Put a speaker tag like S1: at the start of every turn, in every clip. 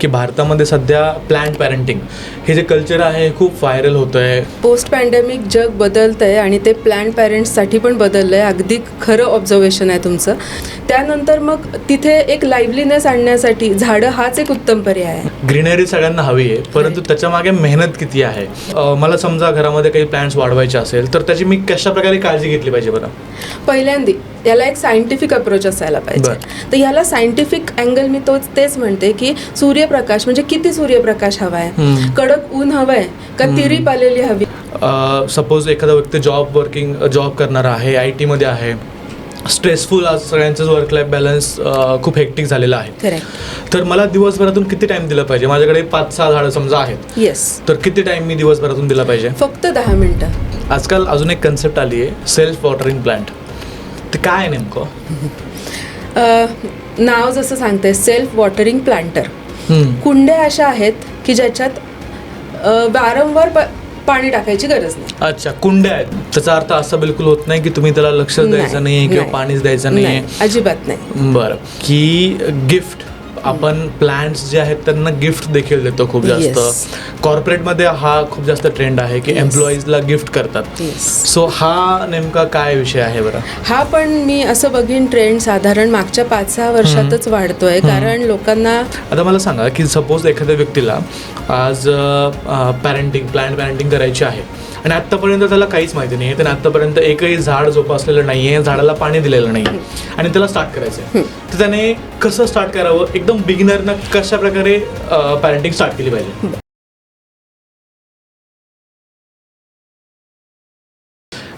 S1: की भारतामध्ये सध्या प्लॅन्ड पॅरेंटिंग हे जे कल्चर आहे हे खूप व्हायरल होतं आहे.
S2: पोस्ट पॅन्डेमिक जग बदलतं आहे आणि ते प्लॅन्ड पॅरेंट्ससाठी पण बदललं आहे. अगदी खरं ऑब्झर्वेशन आहे तुमचं. त्यानंतर मग तिथे एक लाईव्हलीनेस आणण्यासाठी झाडं हाच एक उत्तम पर्याय आहे.
S1: ग्रीनरी सगळ्यांना हवी आहे, परंतु त्याच्यामागे मेहनत किती आहे. मला समजा घरामध्ये काही प्लॅन्ट्स वाढवायचे असेल तर त्याची मी कशा प्रकारे काळजी घेतली पाहिजे बरं?
S2: पहिल्यांदा याला एक सायंटिफिक अप्रोच असायला पाहिजे. तर याला सायंटिफिक अँगल मी तेच म्हणते की सूर्यप्रकाश म्हणजे किती सूर्यप्रकाश हवा आहे, कडक ऊन हवं आहे का तिरीप आलेली हवी.
S1: सपोज एखादा व्यक्ती जॉब करणारा आहे, IT मध्ये आहे, स्ट्रेसफुल आज सगळ्यांचंच वर्क लाईफ बॅलन्स खूप हेक्टिक झालेलं आहे. तर मला दिवसभरातून किती टाइम दिला पाहिजे? माझ्याकडे 5-6 झाडं समजा आहेत,
S2: येस,
S1: तर किती टाइम मी दिवसभरातून दिला पाहिजे?
S2: फक्त 10 मिनिटं.
S1: आजकाल अजून एक कन्सेप्ट आली आहे, सेल्फ वॉटरिंग प्लांट. ते काय आहे नेमकं?
S2: नाव जसं सांगते, सेल्फ वॉटरिंग प्लांटर. कुंड्या अशा आहेत की ज्याच्यात वारंवार पाणी टाकायची गरज नाही.
S1: अच्छा, कुंड्या आहेत. त्याचा अर्थ असा बिलकुल होत नाही की तुम्ही त्याला लक्ष द्यायचं नाही किंवा पाणीच द्यायचं नाही,
S2: अजिबात नाही.
S1: बरं. की गिफ्ट, आपण प्लांट्स जे आहेत त्यांना गिफ्ट देखील देतो खूप जास्त. कॉर्पोरेटमध्ये हा खूप जास्त ट्रेंड आहे की एम्प्लॉईजला गिफ्ट करतात. सो हा नेमका काय विषय आहे बरं? हा
S2: पण मी असं बघीन ट्रेंड साधारण मागच्या 5-6 वर्षातच वाढतोय. कारण लोकांना
S1: आता मला सांगा की सपोज एखाद्या व्यक्तीला आज प्लॅन्ट पॅरेंटिंग करायची आहे आणि आत्तापर्यंत त्याला काहीच माहिती नाही आहे, त्याने आत्तापर्यंत एकही झाड जोपासलेलं नाही आहे, झाडाला पाणी दिलेलं नाही आणि त्याला स्टार्ट करायचं आहे. तर त्याने कसं स्टार्ट करावं? एकदम बिगिनरनं कशा प्रकारे पॅरेंटिंग स्टार्ट केली पाहिजे?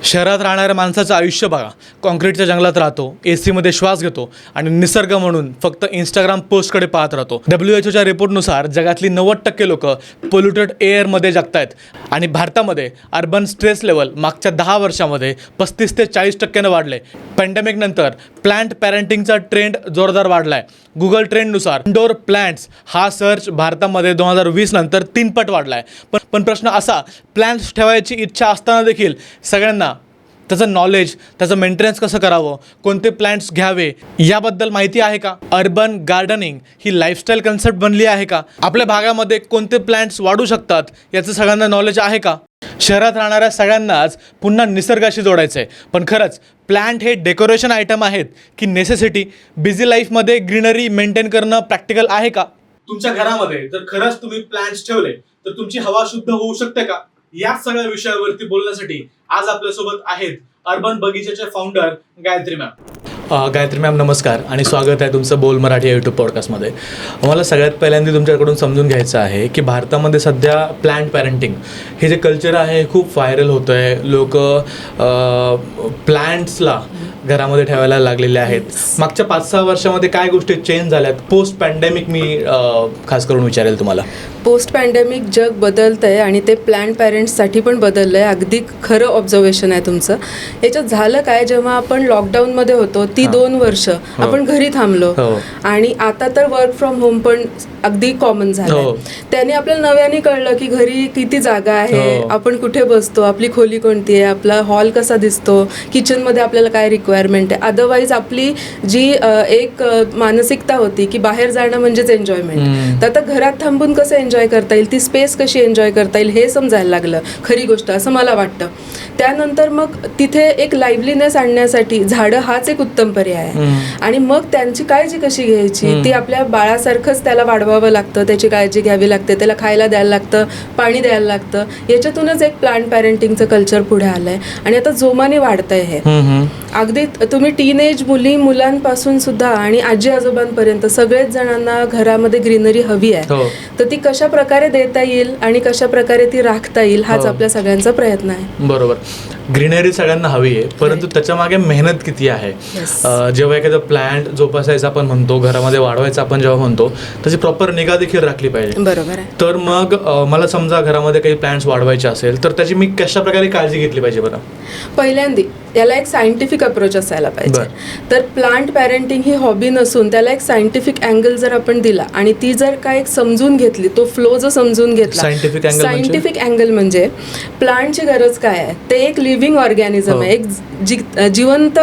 S1: शहरात राहणाऱ्या माणसाचं आयुष्य बघा. कॉन्क्रीटच्या जंगलात राहतो, AC मध्ये श्वास घेतो आणि निसर्ग म्हणून फक्त Instagram पोस्टकडे पाहत राहतो. WHOच्या रिपोर्टनुसार जगातली 90% लोक पोल्युटेड एअरमध्ये जगतायत आणि भारतामध्ये अर्बन स्ट्रेस लेवल मागच्या 10 वर्षामध्ये 35 ते 40% वाढले. पॅन्डेमिक नंतर प्लांट पॅरेंटिंगचा ट्रेंड जोरदार वाढला आहे. गुगल ट्रेंडनुसार इंडोर प्लांट्स हा सर्च भारतामध्ये 2020 नंतर 3 पट वाढला आहे. पण प्रश्न असा, प्लांट्स ठेवायची इच्छा असताना देखील सगळ्यांना त्याचं नॉलेज, त्याचं मेंटेनन्स कसं करावं, कोणते प्लांट्स घ्यावे याबद्दल माहिती आहे का? अर्बन गार्डनिंग ही लाईफस्टाईल कन्सेप्ट बनली आहे का? आपल्या भागामध्ये कोणते प्लांट्स वाढू शकतात याचं सगळ्यांना नॉलेज आहे का? शहरात राहणाऱ्या सगळ्यांनाच पुन्हा निसर्गाशी जोडायचं आहे. पण खरंच प्लांट हे डेकोरेशन आयटम आहेत की नेसेसिटी? बिझी लाईफमध्ये ग्रीनरी मेंटेन करणं प्रॅक्टिकल आहे का? तुमच्या घरामध्ये जर खरंच तुम्ही प्लांट्स ठेवले तर तुमची हवा शुद्ध होऊ शकते का? या सगळ्या विषयावरती बोलण्यासाठी आज आपल्यासोबत आहेत अर्बन बगीचाचे founder Gayatri ma'am. Gayatri ma'am नमस्कार आणि स्वागत आहे तुमचं बोल मराठी या यूट्यूब पॉडकास्टमध्ये. मला सगळ्यात पहिल्यांदा तुमच्याकडून समजून घ्यायचं आहे की भारतामध्ये सध्या प्लॅन्ट पॅरेंटिंग हे जे कल्चर आहे हे खूप व्हायरल होतं आहे. लोक प्लॅन्ट्सला घरामध्ये ठेवायला लागलेले आहेत. मागच्या 5-6 वर्षामध्ये काय गोष्टी चेंज झाल्यात? पोस्ट पॅन्डेमिक मी खास करून विचारेल तुम्हाला.
S2: पोस्ट पॅन्डेमिक जग बदलतं आहे आणि ते प्लॅन्ड पॅरेंट्ससाठी पण बदललं आहे. अगदी खरं ऑब्झर्वेशन आहे तुमचं. याच्यात झालं काय, जेव्हा आपण लॉकडाऊनमध्ये होतो ती 2 वर्ष आपण घरी थांबलो आणि आता तर वर्क फ्रॉम होम पण अगदी कॉमन झालं. त्याने आपल्याला नव्याने कळलं की घरी किती जागा आहे, आपण कुठे बसतो, आपली खोली कोणती आहे, आपला हॉल कसा दिसतो, किचनमध्ये आपल्याला काय रिक्वायरमेंट आहे. अदरवाईज आपली जी एक मानसिकता होती की बाहेर जाणं म्हणजेच एन्जॉयमेंट, तर आता घरात थांबून कसं एन्जॉय करता येईल, ती स्पेस कशी एन्जॉय करता येईल हे समजायला लागलं खरी गोष्ट, असं मला वाटतं. त्यानंतर मग तिथे एक लाईव्हलीनेस आणण्यासाठी झाडं हाच एक उत्तम पर्याय आहे. आणि मग त्यांची काळजी कशी घ्यायची, ती आपल्या बाळासारखंच त्याला वाढवावं लागतं, त्याची काळजी घ्यावी लागते, त्याला खायला द्यायला लागतं, पाणी द्यायला लागतं. याच्यातूनच एक प्लांट पॅरेंटिंगचं कल्चर पुढे आलंय आणि आता जोमाने वाढतंय हे. अगदी तुम्ही टीनेज मुलांपासून सुद्धा आणि आजी आजोबांपर्यंत सगळेच जणांना घरामध्ये ग्रीनरी हवी आहे. तर ती कशा प्रकारे देता येईल आणि कशा प्रकारे ती राखता येईल हाच आपल्या सगळ्यांचा प्रयत्न आहे.
S1: बरोबर. ग्रीनरी सगळ्यांना हवी आहे, परंतु त्याच्यामागे मेहनत किती आहे. जेव्हा एखादा प्लांट जोपासायचा आपण म्हणतो, घरामध्ये वाढवायचा आपण जेव्हा म्हणतो, त्याची प्रॉपर निगा देखील राखली पाहिजे.
S2: बरोबर आहे.
S1: तर मग मला समजा घरामध्ये काही प्लांट्स वाढवायचे असेल तर त्याची मी कशा प्रकारे काळजी घेतली पाहिजे बरं?
S2: पहिल्यांदा याला एक सायंटिफिक अप्रोच असायला पाहिजे. तर प्लांट पॅरेंटिंग ही हॉबी नसून त्याला एक सायंटिफिक अँगल जर आपण दिला आणि ती जर काय एक समजून घेतली, तो फ्लो जर समजून घेतला. सायंटिफिक अँगल म्हणजे प्लांटची गरज काय आहे, ते एक लिव्हिंग ऑर्गॅनिझम आहे, एक जिवंत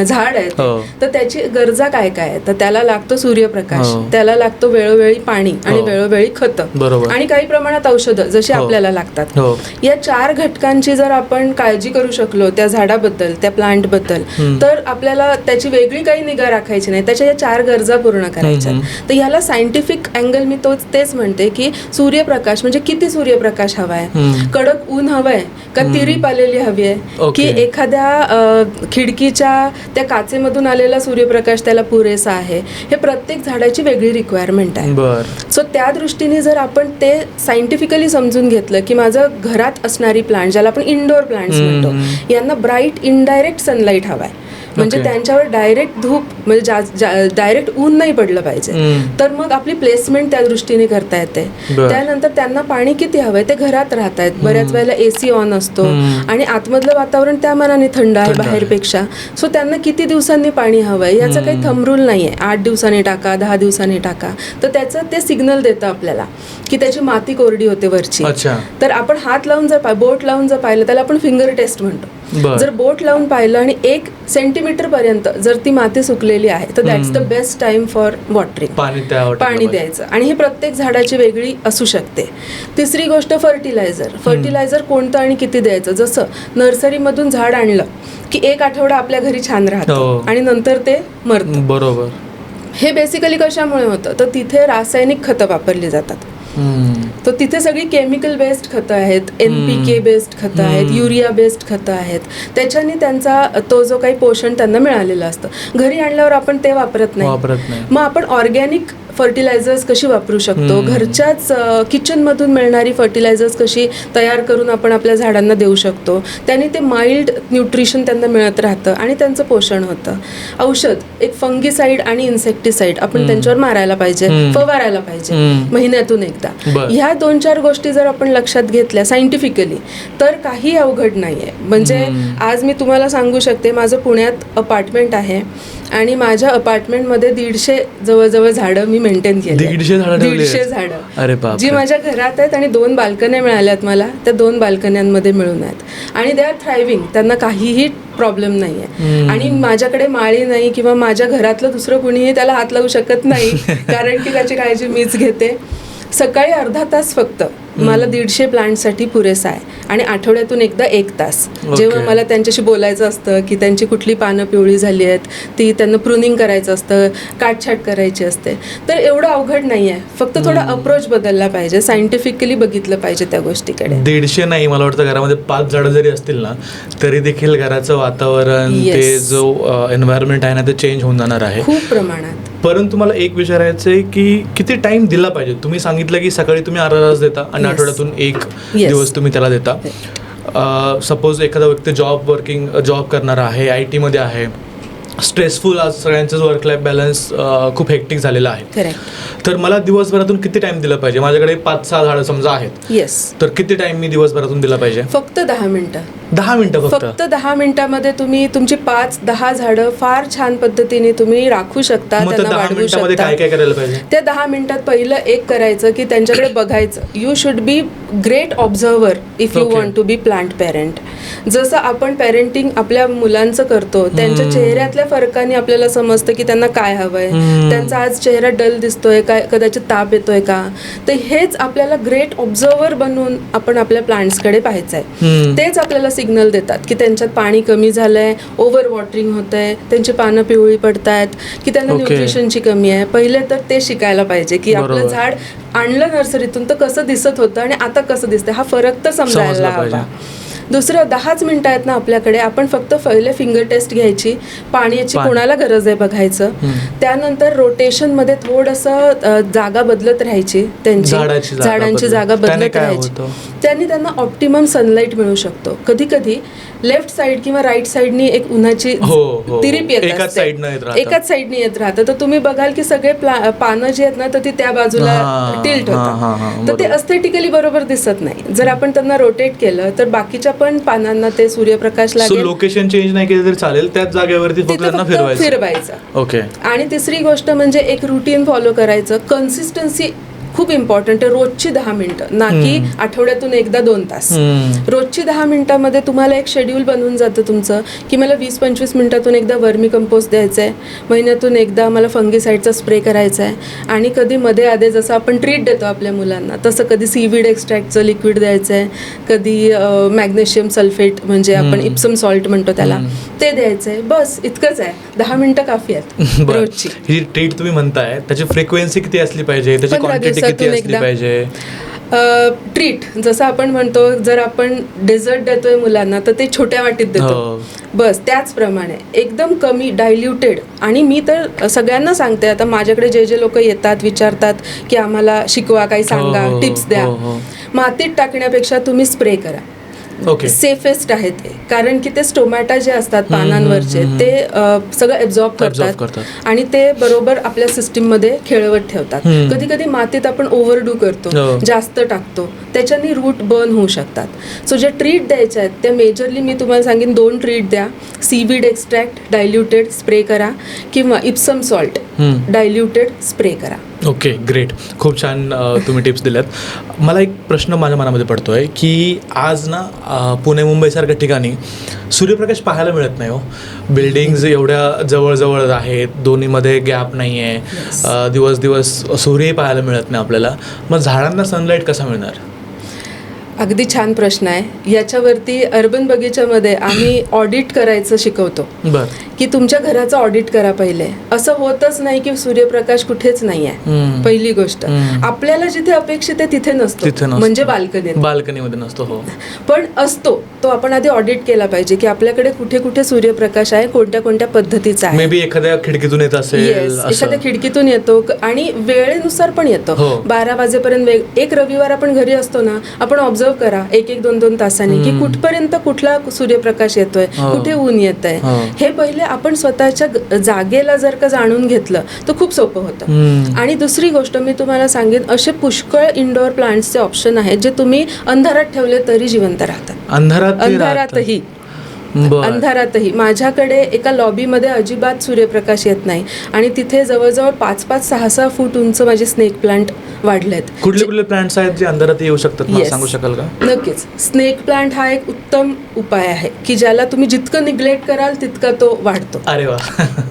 S2: झाड आहे
S1: हो.
S2: तर त्याची गरजा काय काय आहे? तर त्याला लागतो सूर्यप्रकाश,
S1: हो.
S2: त्याला लागतो वेळोवेळी पाणी आणि
S1: हो.
S2: वेळोवेळी खतं
S1: बरोबर.
S2: आणि काही प्रमाणात औषधं जशी
S1: हो.
S2: आपल्याला लागतात.
S1: हो.
S2: या 4 घटकांची जर आपण काळजी करू शकलो त्या झाडाबद्दल, त्या प्लांटबद्दल, तर आपल्याला त्याची वेगळी काही निगा राखायची नाही, त्याच्या या 4 गरजा पूर्ण करायच्या. तर ह्याला सायंटिफिक अँगल मी तेच म्हणते की सूर्यप्रकाश म्हणजे किती सूर्यप्रकाश हवाय, कडक ऊन हवंय का तिरीप आलेली हवी आहे, की
S1: ओके.
S2: एखाद्या खिडकीच्या त्या काचेमधून आलेला सूर्यप्रकाश त्याला पुरेसा आहे. हे प्रत्येक झाडाची वेगळी रिक्वायरमेंट आहे.
S1: बर.
S2: सो त्या दृष्टीने जर आपण ते सायंटिफिकली समजून घेतलं की माझं घरात असणारी प्लांट, ज्याला आपण इंडोर प्लांट्स म्हणतो, यांना ब्राईट इनडायरेक्ट सनलाईट हवाय, म्हणजे
S1: Okay.
S2: त्यांच्यावर डायरेक्ट धूप म्हणजे डायरेक्ट ऊन नाही पडलं पाहिजे, तर मग आपली प्लेसमेंट त्या दृष्टीने करता येते.
S1: बरं.
S2: त्यानंतर त्यांना पाणी किती हवंय, ते घरात राहत आहेत, बऱ्याच वेळेला AC ऑन असतो आणि आतमधलं वातावरण त्या मानाने थंड आहे बाहेरपेक्षा. सो त्यांना किती दिवसांनी पाणी हवंय याचं काही थंब रूल नाहीये, 8 दिवसांनी टाका, 10 दिवसांनी टाका. तर त्याचं ते सिग्नल देतं आपल्याला की त्याची माती कोरडी होते वरची.
S1: अच्छा.
S2: तर आपण हात लावून जर बोट लावून जर पाहिलं, त्याला आपण फिंगर टेस्ट म्हणतो.
S1: बरं.
S2: जर बोट लावून पाहिलं आणि 1 सेंटीमीटर पर्यंत जर ती माती सुकलेली आहे तर that's the best time for watering, पाणी द्यायचं. आणि हे प्रत्येक झाडाची वेगळी असू शकते. तिसरी गोष्ट फर्टिलायझर कोणतं आणि किती द्यायचं. जसं नर्सरीमधून झाड आणलं की 1 आठवडा आपल्या घरी छान राहतं
S1: हो.
S2: आणि नंतर ते मरतं.
S1: बरोबर.
S2: हे बेसिकली कशामुळे होतं, तर तिथे रासायनिक खतं वापरली जातात. तर तिथे सगळी केमिकल बेस्ड खतं आहेत, NPK बेस्ड खतं आहेत, युरिया बेस्ड खतं आहेत. त्याच्याने त्यांचा तो जो काही पोषण त्यांना मिळालेलं असतं. घरी आणल्यावर आपण ते वापरत नाही. मग आपण ऑर्गॅनिक फर्टिलायझर्स कशी वापरू शकतो, घरच्याच किचनमधून मिळणारी फर्टिलायझर्स कशी तयार करून आपण आपल्या झाडांना देऊ शकतो. त्याने ते माइल्ड न्यूट्रिशन त्यांना मिळत राहतं आणि त्यांचं पोषण होतं. औषध, एक फंगीसाईड आणि इन्सेक्टिसाईड आपण त्यांच्यावर मारायला पाहिजे, फवारायला पाहिजे महिन्यातून एकदा. ह्या 2-4 गोष्टी जर आपण लक्षात घेतल्या सायंटिफिकली तर काही अवघड नाहीये. म्हणजे आज मी तुम्हाला सांगू शकते, माझं पुण्यात अपार्टमेंट आहे आणि माझ्या अपार्टमेंटमध्ये 150 जवळजवळ झाडं मी मेंटेन केली. 150 झाडं.
S1: अरे बापरे.
S2: जी माझ्या घरात आहेत आणि 2 बाल्कन्या मिळाल्यात मला, त्या 2 बाल्कन्यांमध्ये मिळून आहेत आणि दे आर थ्रायव्हिंग. त्यांना काहीही प्रॉब्लेम नाहीये. आणि माझ्याकडे माळी नाही किंवा माझ्या घरातलं दुसरं कुणीही त्याला हात लावू शकत नाही कारण की त्याची काळजी मीच घेते. सकाळी अर्धा तास फक्त मला 150 प्लांटसाठी पुरेसा आहे आणि आठवड्यातून एकदा 1 तास जेव्हा मला त्यांच्याशी बोलायचं असतं की त्यांची कुठली पानं पिवळी झाली आहेत, ती त्यांना प्रुनिंग करायचं असतं, काटछाट करायची असते. तर एवढं अवघड नाही आहे, फक्त थोडा अप्रोच बदलला पाहिजे, सायंटिफिकली बघितलं पाहिजे त्या गोष्टीकडे.
S1: 150 नाही, मला वाटतं घरामध्ये 5 झाडं जरी असतील ना तरी देखील घराचं वातावरण, ते जो एन्व्हायरमेंट आहे ना, ते चेंज होऊन जाणार आहे
S2: खूप प्रमाणात.
S1: परंतु मला एक विचारायचं आहे की किती टाइम दिला पाहिजे. तुम्ही सांगितलं की सकाळी तुम्ही अर्धा तास देता आणि आठवड्यातून 1 दिवस तुम्ही त्याला देता. सपोज एखादा व्यक्ती जॉब करणारा आहे, IT मध्ये आहे, स्ट्रेसफुल, आज सगळ्यांचंच वर्क लाईफ बॅलन्स खूप हेक्टिक झालेला आहे, तर मला दिवसभरातून किती टाइम दिला पाहिजे. माझ्याकडे 5-6 झाडं समजा आहेत, तर किती टाइम मी दिवसभरातून दिला पाहिजे.
S2: फक्त 10 मिनिटं.
S1: 10 मिनिटं
S2: फक्त 10 मिनिटामध्ये तुम्ही तुमची 5-10 झाडं फार छान पद्धतीने तुम्ही राखू शकता, त्यांना वाढवू शकता.
S1: काय काय करायला पाहिजे
S2: त्या 10 मिनिटात पहिलं एक करायचं की त्यांच्याकडे बघायचं. You should be great observer if you want to be plant parent. जसं आपण पेरेंटिंग आपल्या मुलांचं करतो, त्यांच्या चेहऱ्यातल्या फरकाने आपल्याला समजतं की त्यांना काय हवंय, त्यांचा आज चेहरा डल दिसतोय काय, कदाचित ताप येतोय का. तर हेच आपल्याला ग्रेट ऑब्झर्वर बनवून आपण आपल्या प्लांट्सकडे पाहायचंय. तेच आपल्याला सिग्नल देतात की त्यांच्यात पाणी कमी झालंय, ओव्हर वॉटरिंग होतंय, त्यांची पानं पिवळी पडतायत, की त्यांना न्यूट्रिशनची कमी आहे. पहिले तर ते शिकायला पाहिजे की आपलं झाड आणलं नर्सरीतून तर कसं दिसत होतं आणि आता कसं दिसतंय, हा फरक तर समजायला हवा. दुसरं 10च मिनिटं आहेत ना आपल्याकडे, आपण फक्त पहिले फिंगर टेस्ट घ्यायची, पाण्याची कोणाला गरज आहे बघायचं. त्यानंतर रोटेशनमध्ये थोडंसं जागा बदलत राहायची, त्यांची झाडांची जागा बदलत राहायची. त्यांनी त्यांना ऑप्टिमम सनलाईट मिळू शकतो. कधी कधी लेफ्ट साईड किंवा राईट साईडनी एक उन्हाची तिरीप येत असते, एकाच साईडनी येत राहतं. तर तुम्ही बघाल की सगळे पानं जी आहेत ना तर ती त्या बाजूला टिल्ट होतात, तर ते एस्थेटिकली बरोबर दिसत नाही. जर आपण त्यांना रोटेट केलं तर बाकीच्या पण पानांना ते सूर्यप्रकाश लागेल.
S1: लोकेशन चेंज नाही केलं तरी चालेल, त्याच जागेवरती
S2: फिरवायचं.
S1: ओके.
S2: आणि तिसरी गोष्ट म्हणजे एक रुटीन फॉलो करायचं, कन्सिस्टन्सी खूप इम्पॉर्टंट आहे. रोजची 10 मिनिटं, ना की आठवड्यातून एकदा 2 तास. रोजची 10 मिनिटामध्ये तुम्हाला एक शेड्यूल बनवून जातं तुमचं, की मला 20-25 मिनिटातून एकदा वर्मी कंपोस्ट द्यायचं आहे, महिन्यातून एकदा मला फंगीसाईडचा स्प्रे करायचा आहे, आणि कधी मध्ये आधे जसं आपण ट्रीट देतो आपल्या मुलांना तसं कधी सीवीड एक्स्ट्रॅक्टचं लिक्विड द्यायचं आहे, कधी मॅग्नेशियम सल्फेट म्हणजे आपण इप्सम सॉल्ट म्हणतो त्याला, ते द्यायचं आहे. बस इतकंच आहे. 10 मिनिटं काफी आहेत रोजची.
S1: ही ट्रीट तुम्ही म्हणताय त्याची फ्रिक्वेन्सी किती असली पाहिजे, त्याची
S2: 15
S1: क्वांटिटी किती
S2: दिवसातून
S1: असली
S2: एकदा.
S1: पाहिजे?
S2: ट्रीट जसं आपण म्हणतो, जर आपण डेझर्ट देतोय मुलांना तर ते छोट्या वाटीत देतो, बस त्याचप्रमाणे एकदम कमी डायल्युटेड. आणि मी तर सगळ्यांना सांगते, आता माझ्याकडे जे लोक येतात विचारतात की आम्हाला शिकवा, काही सांगा, टिप्स द्या, मातीत टाकण्यापेक्षा तुम्ही स्प्रे करा.
S1: ओके,
S2: सेफेस्ट आहे ते, कारण की ते स्टोमॅटा जे असतात पानांवरचे ते सगळं एब्झॉर्ब करतात आणि ते बरोबर आपल्या सिस्टीम मध्ये खेळवत ठेवतात. कधी कधी मातीत आपण ओव्हरडू करतो, जास्त टाकतो, त्याच्याने रूट बर्न होऊ शकतात. सो जे ट्रीट द्यायचे आहेत त्या मेजरली मी तुम्हाला सांगेन 2 ट्रीट द्या. सीवीड एक्स्ट्रॅक्ट डायल्युटेड स्प्रे करा, किंवा इप्सम सॉल्ट डायल्युटेड स्प्रे करा.
S1: Okay, great. खूप छान तुम्ही टिप्स दिल्यात. मला एक प्रश्न माझ्या मनामध्ये पडतोय की आज ना पुणे मुंबईसारख्या ठिकाणी सूर्यप्रकाश पाहायला मिळत नाही हो. बिल्डिंग्ज एवढ्या जवळजवळ आहेत, दोन्हीमध्ये गॅप नाही आहे, दिवस दिवस सूर्यही पाहायला मिळत नाही आपल्याला. मग झाडांना सनलाईट कसा मिळणार?
S2: अगदी छान प्रश्न आहे. याच्यावरती अर्बन बगीच्यामध्ये आम्ही ऑडिट करायचं शिकवतो, की तुमच्या घराचं ऑडिट करा पहिले. असं होतच नाही की सूर्यप्रकाश कुठेच नाही आहे. पहिली गोष्ट, आपल्याला जिथे अपेक्षित आहे तिथे नसतो, म्हणजे बाल्कनीमध्ये नसतो. हो, पण असतो तो. आपण आधी ऑडिट केला पाहिजे की आपल्याकडे कुठे कुठे सूर्यप्रकाश आहे, कोणत्या कोणत्या पद्धतीचा आहे.
S1: मे बी एखाद्या खिडकीतून येत असेल,
S2: एखाद्या खिडकीतून येतो, आणि वेळेनुसार पण येतो. 12 वाजेपर्यंत एक रविवार आपण घरी असतो ना, आपण ऑब्झर्व करा 1-2 तासांनी की कुठपर्यंत कुठला सूर्यप्रकाश येतोय, कुठे ऊन येत आहे. हे पहिले आपण स्वतःच्या जागेला जर का जाणून घेतलं तर खूप सोपं होतं. आणि दुसरी गोष्ट मी तुम्हाला सांगेन, असे पुष्कळ इंडोर प्लांट्सचे ऑप्शन आहेत जे तुम्ही अंधारात ठेवले तरी जिवंत राहतात. अंधारातही माझ्याकडे एका लॉबीमध्ये अजिबात सूर्यप्रकाश येत नाही, आणि तिथे जवळजवळ 5-6 फूट उंच माझे स्नेक प्लांट वाढलेत.
S1: कुठले प्लांट्स आहेत जे अंधारात येऊ शकतात, मला सांगू शकाल का?
S2: नक्कीच. स्नेक प्लांट हा एक उत्तम उपाय आहे की ज्याला तुम्ही जितकं निग्लेक्ट कराल तितका तो वाढतो.
S1: अरे वा.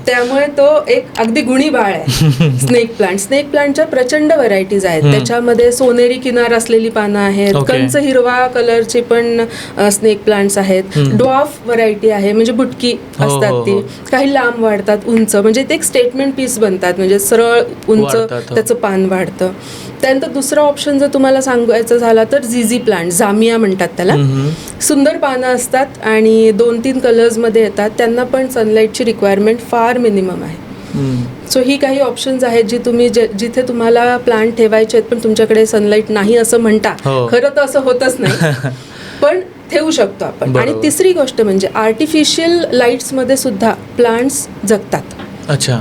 S2: त्यामुळे तो एक अगदी गुणी बाळ आहे स्नेक प्लांट. स्नेक प्लांटच्या प्रचंड व्हरायटीज आहेत. त्याच्यामध्ये सोनेरी किनार असलेली पानं आहेत, कंच हिरवा कलरचे पण स्नेक प्लांट्स आहेत, ड्वार्फ व्हरायटी आहे म्हणजे बुटकी असतात ती, काही लांब वाढतात, उंच, म्हणजे ते एक स्टेटमेंट पीस बनतात, म्हणजे सरळ उंच त्याचं पान वाढतं. त्यानंतर दुसरा ऑप्शन जर तुम्हाला सांगायचं झाला तर झिझी प्लांट, जामिया म्हणतात त्याला. सुंदर पानं असतात आणि 2-3 कलर्समध्ये येतात. त्यांना पण सनलाईटची रिक्वायरमेंट फार मिनिमम आहे. सो ही काही ऑप्शन्स आहेत जी तुम्ही जिथे तुम्हाला प्लांट ठेवायचे आहेत पण तुमच्याकडे सनलाईट नाही असं म्हणता. खरं तर असं होतच नाही, पण ठेवू शकतो आपण. आणि तिसरी गोष्ट म्हणजे आर्टिफिशियल लाईट्समध्ये सुद्धा प्लांट्स जगतात.
S1: अच्छा,